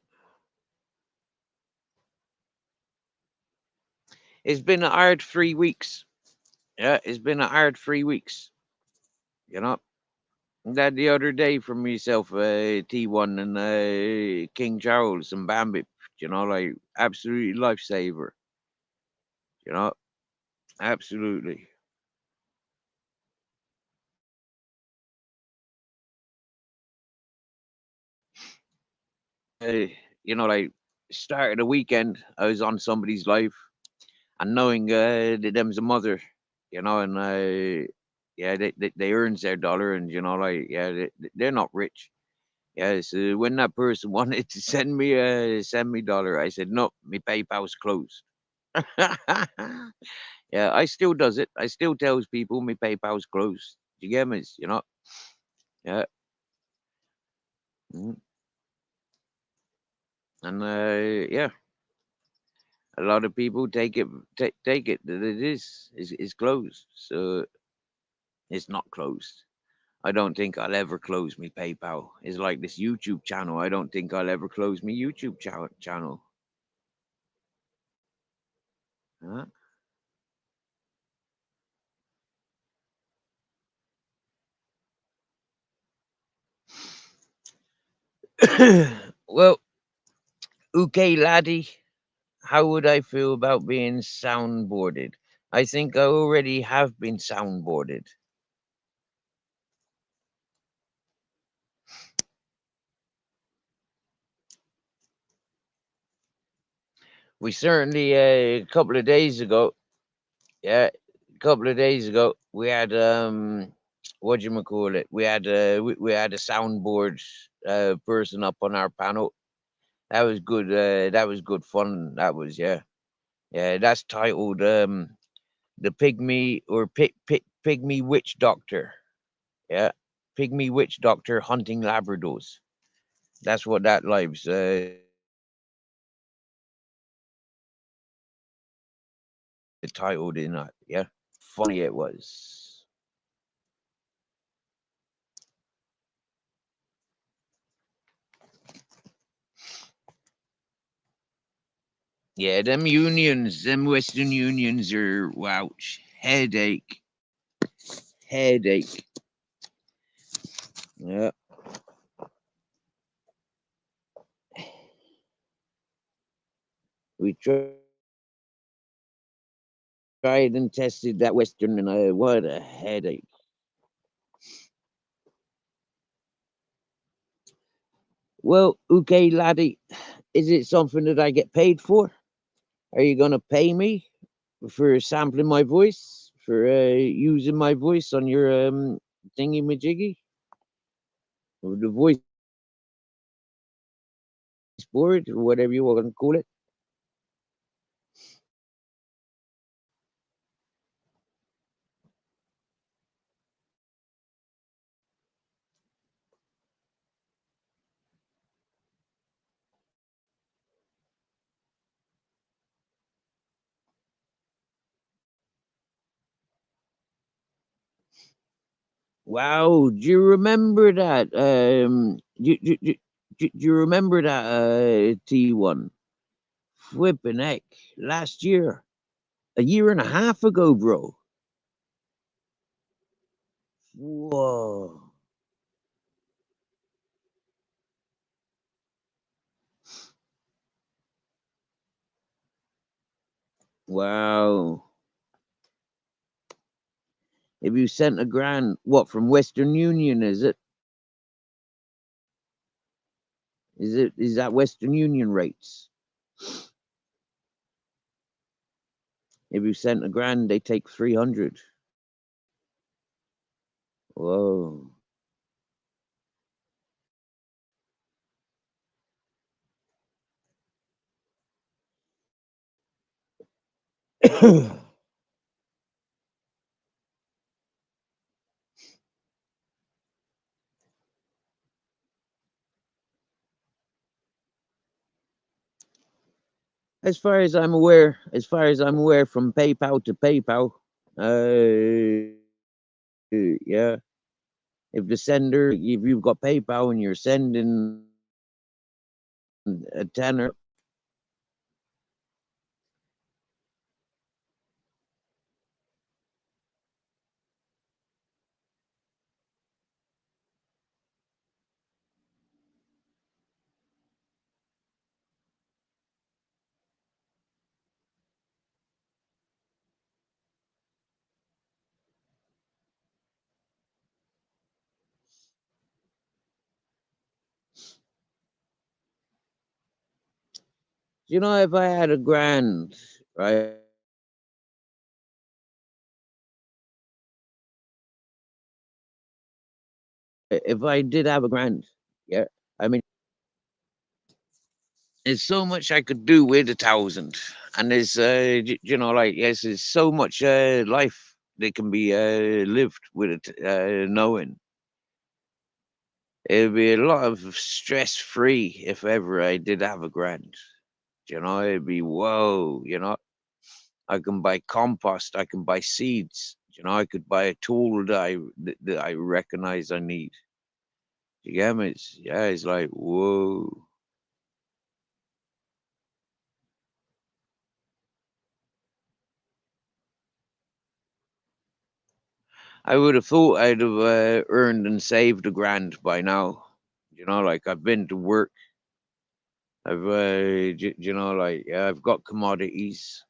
it's been a hard 3 weeks. Yeah, it's been a hard 3 weeks. You know. That the other day from myself, T1 and King Charles and Bambit, you know, like absolutely lifesaver, you know, absolutely. Uh, you know, like start of the weekend, I was on somebody's life and knowing that them's a mother, you know, and yeah, they earns their dollar and, you know, like, yeah, they're not rich. Yeah, so when that person wanted to send me dollar, I said, no, my PayPal's closed. Yeah, I still does it. I still tells people my PayPal's closed. Do you get me? You know? Yeah. Mhm. And yeah, a lot of people take it that it is closed. So it's not closed. I don't think I'll ever close my PayPal. It's like this YouTube channel. I don't think I'll ever close my YouTube channel. Huh? Well, okay, laddie. How would I feel about being soundboarded? I think I already have been soundboarded. We certainly a couple of days ago, yeah, a couple of days ago, we had what do you call it? We had a soundboard person up on our panel. That was good. That was good fun. That was yeah. That's titled the pygmy or pygmy witch doctor. Yeah, pygmy witch doctor hunting Labradors. That's what that live's titled in that. Yeah, funny it was. Yeah, them unions, them Western unions are wouch. Headache. Headache. Yeah. We tried and tested that Western, and what a headache. Well, okay, laddie, is it something that I get paid for? Are you going to pay me for sampling my voice, for using my voice on your thingy majiggy, or the voice board, or whatever you want to call it? Wow, do you remember that? Do you remember that T1? Flipping heck, last year, a year and a half ago, bro. Whoa. Wow. If you sent a grand, what, from Western Union, is it? Is that Western Union rates? If you sent a grand, they take 300. Whoa. as far as I'm aware, from PayPal to PayPal, yeah. If the sender, if you've got PayPal and you're sending a tenner, you know, if I had a grand, right? If I did have a grand, yeah. I mean, there's so much I could do with 1,000, and there's, you know, like, yes, there's so much life that can be lived with it, knowing. It'd be a lot of stress free if ever I did have a grand. You know, it'd be whoa. You know, I can buy compost, I can buy seeds. You know, I could buy a tool that I recognize I need. You get me? Yeah, it's like whoa. I would have thought I'd have earned and saved a grand by now. You know, like I've been to work. I've, you know, like yeah, I've got commodities.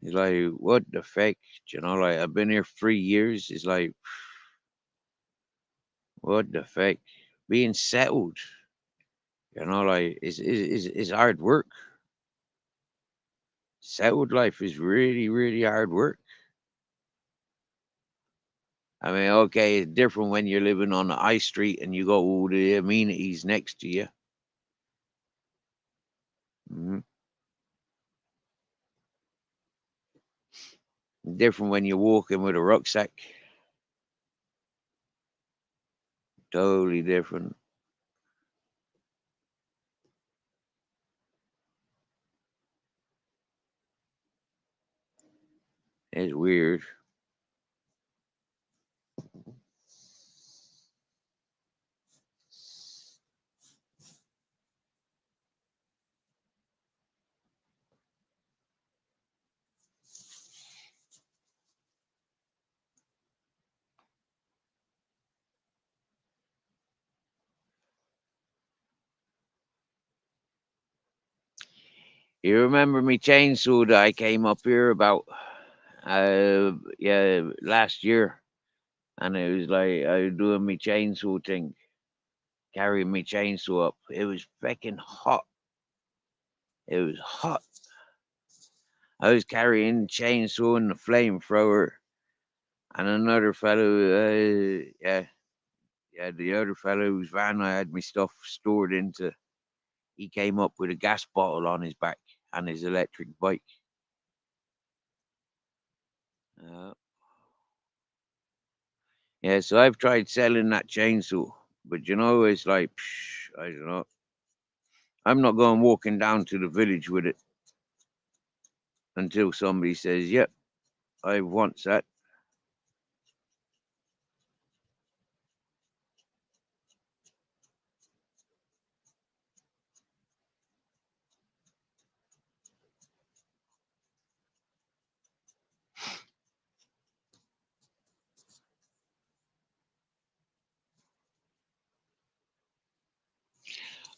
It's like what the fuck? You know, like I've been here 3 years. It's like what the fuck? Being settled. You know, like is hard work. Settled life is really, really hard work. I mean, okay, it's different when you're living on the high street and you got all the amenities next to you. Mhm. Different when you're walking with a rucksack. Totally different. It's weird. You remember me chainsaw that I came up here about yeah, last year, and it was like I was doing me chainsaw thing, carrying me chainsaw up. It was freaking hot. It was hot. I was carrying the chainsaw and the flamethrower, and another fellow, yeah, the other fellow whose van I had my stuff stored into, he came up with a gas bottle on his back and his electric bike. Uh, yeah, so I've tried selling that chainsaw, but it's like, I don't know. I'm not going walking down to the village with it until somebody says, "Yep, I want that."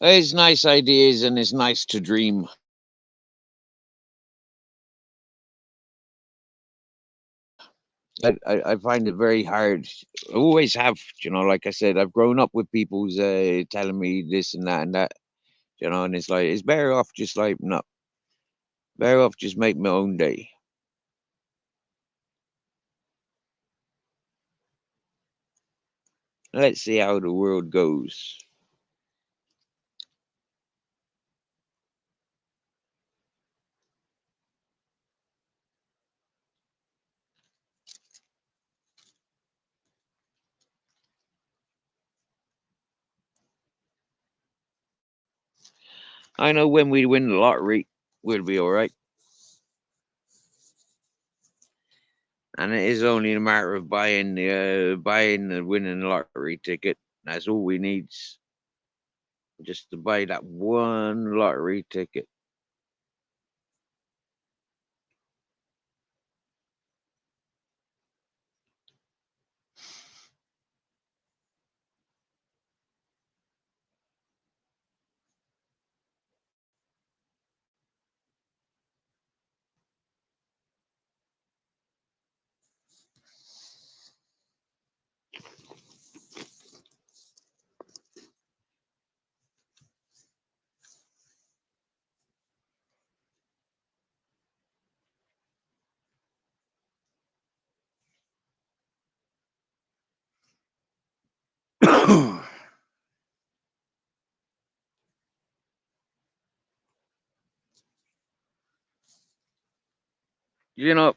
It's nice ideas and it's nice to dream. I find it very hard. I always have, like I said, I've grown up with people's telling me this and that and that, and it's like, it's better off just like, no, better off just make my own day. Let's see how the world goes. I know when we win the lottery, we'll be all right. And it is only a matter of buying the winning lottery ticket. That's all we need, just to buy that one lottery ticket. you know,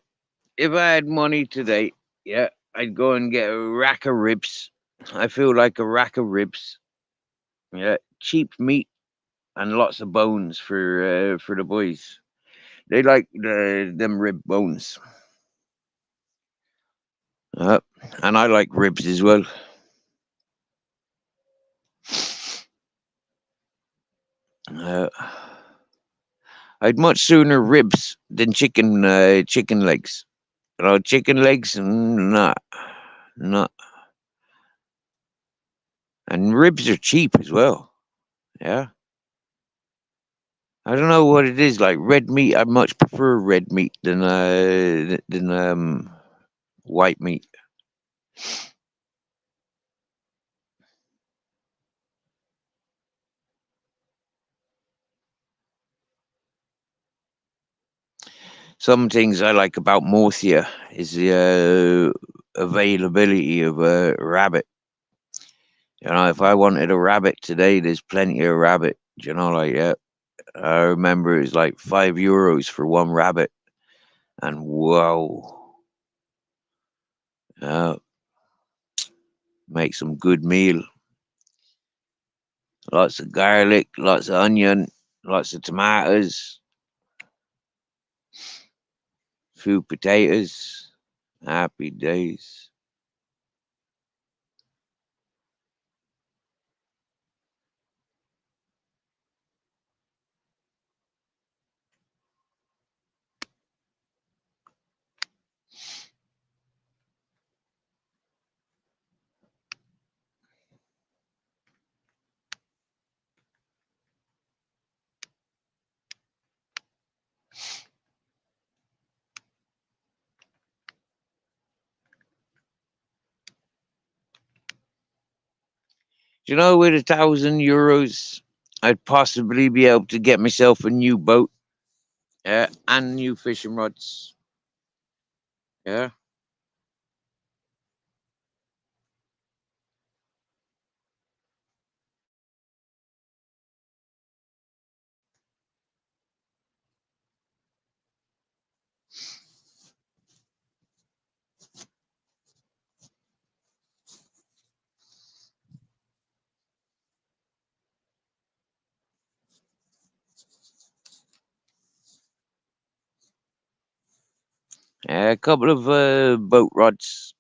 if I had money today, yeah, I'd go and get a rack of ribs. I feel like a rack of ribs. Yeah, cheap meat and lots of bones for the boys. They like them rib bones. Uh, and I like ribs as well. Uh, I'd much sooner ribs than chicken legs. Chicken legs, nah, nah. And ribs are cheap as well. Yeah. I don't know what it is. Like red meat, I much prefer red meat than white meat. Some things I like about Morthia is the availability of a rabbit. If I wanted a rabbit today, there's plenty of rabbit. Like yeah, I remember it was like €5 for one rabbit, and whoa, uh, make some good meal. Lots of garlic, lots of onion, lots of tomatoes. few potatoes. Happy days. You know, with €1,000, I'd possibly be able to get myself a new boat, and new fishing rods. Yeah. A couple of boat rods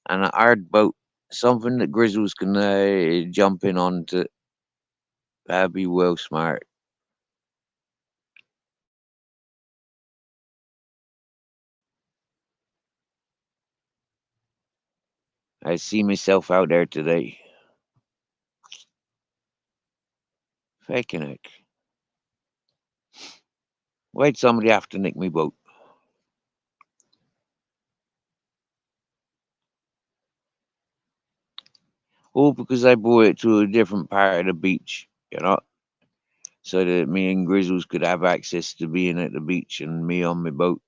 and a hard boat, something that Grizzles can jump in onto. That'd be well smart. I see myself out there today. Faking it. Why'd somebody have to nick me boat? Oh, because I brought it to a different part of the beach, so that me and Grizzles could have access to being at the beach and me on my boat.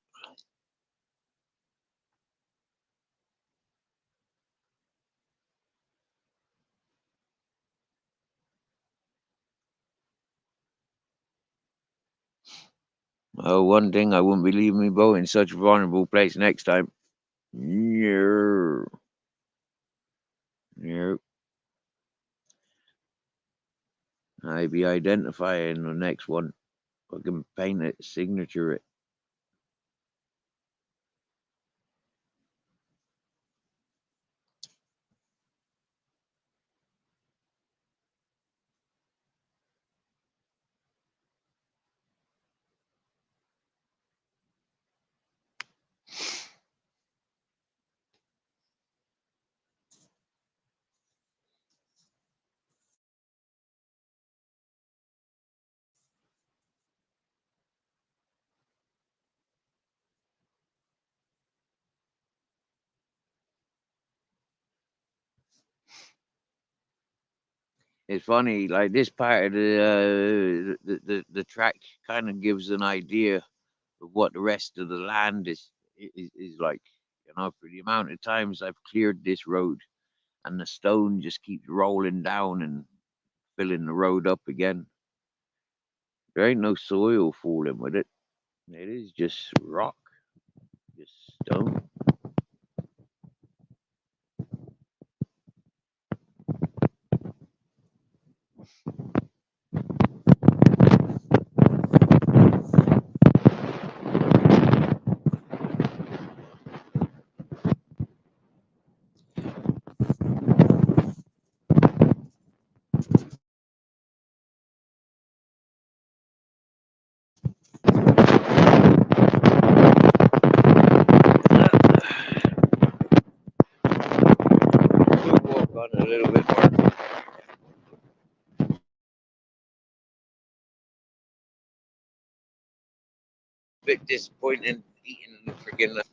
Oh, one thing, I wouldn't be leaving my boat in such a vulnerable place next time. No. No. I'd be identifying the next one. I can paint it, signature it. It's funny, like this part of the track kind of gives an idea of what the rest of the land is like. For the amount of times I've cleared this road, and the stone just keeps rolling down and filling the road up again. There ain't no soil fooling with it. It is just rock, just stone. We'll walk on a little bit more. Bit disappointing eating the freaking lizard.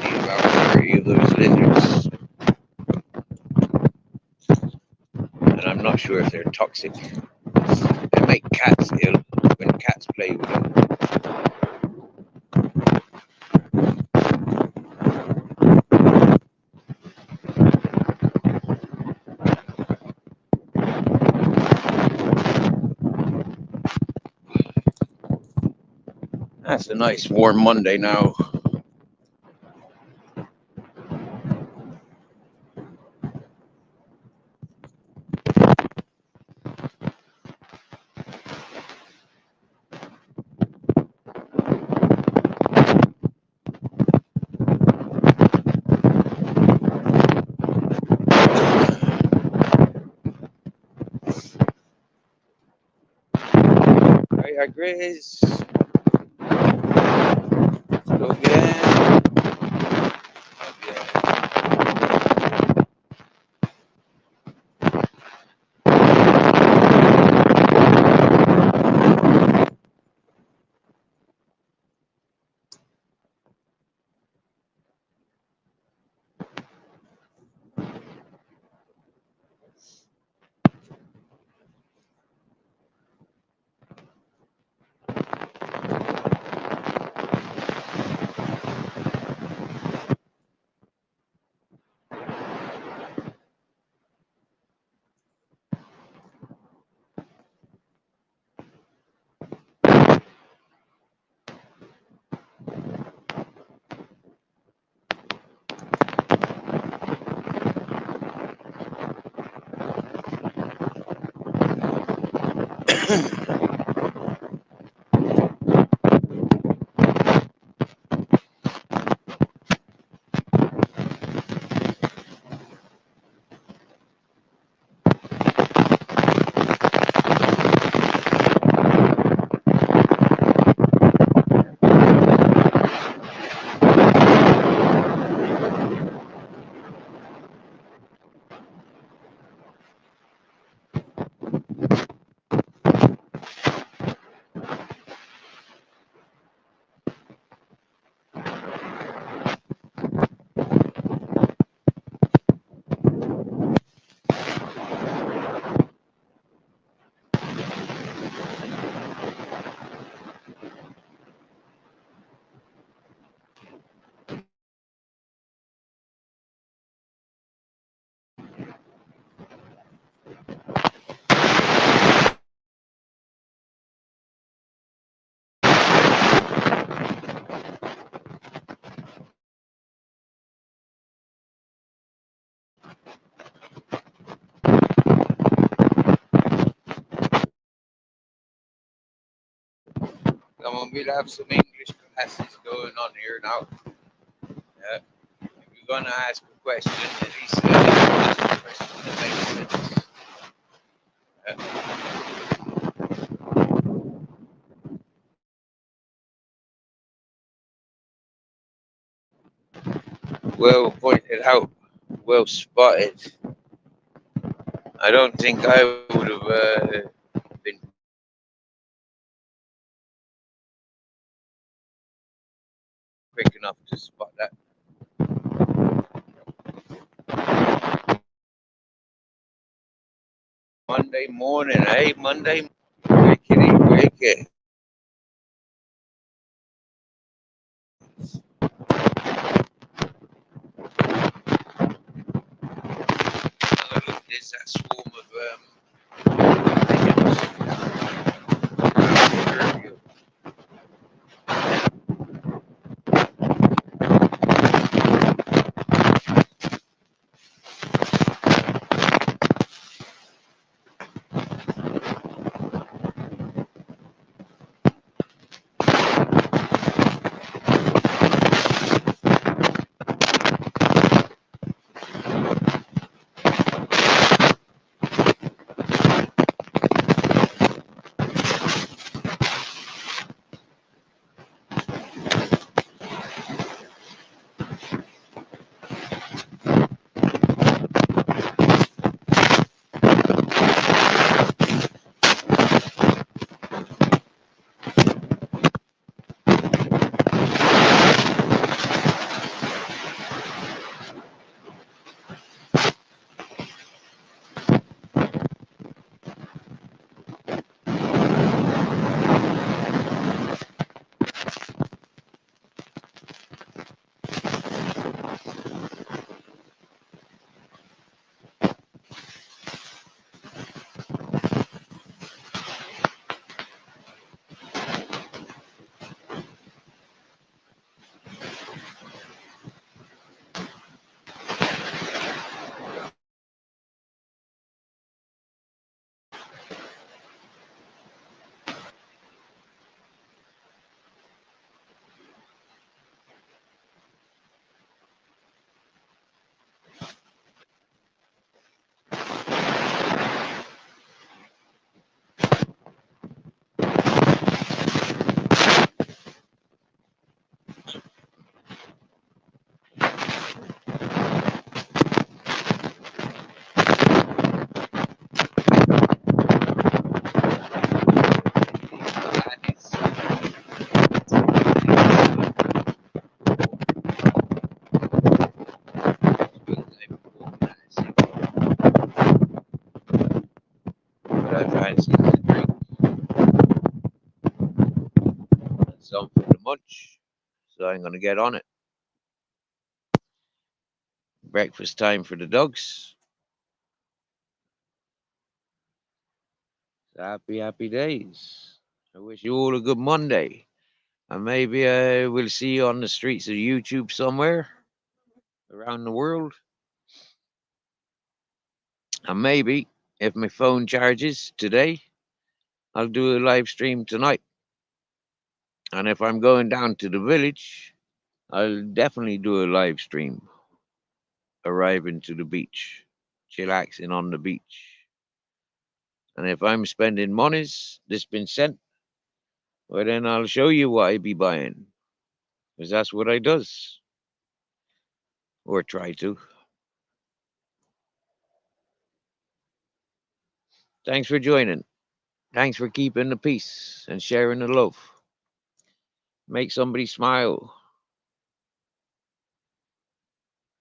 Eat about 30 of those lizards, and I'm not sure if they're toxic. They make cats ill when cats play with them. That's a nice warm Monday now. our Grizz. Go again. Come on, we'll have some English classes going on here now. If you're going to ask a question, at least ask a question that makes sense. Well pointed out, well spotted. I don't think I would have been quick enough to spot that. Monday morning, eh? Monday, cricket. Look, there's that swarm of pigeons. munch, so I'm going to get on it. Breakfast time for the dogs. Happy, happy days. I wish you all a good Monday. And maybe I will see you on the streets of YouTube somewhere around the world. And maybe if my phone charges today, I'll do a live stream tonight. And if I'm going down to the village, I'll definitely do a live stream arriving to the beach, chillaxing on the beach. And if I'm spending monies that's been sent, well, then I'll show you what I be buying. Because that's what I does. Or try to. Thanks for joining. Thanks for keeping the peace and sharing the love. Make somebody smile.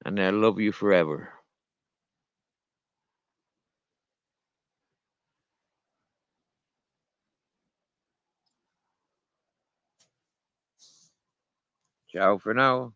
And they'll love you forever. Ciao for now.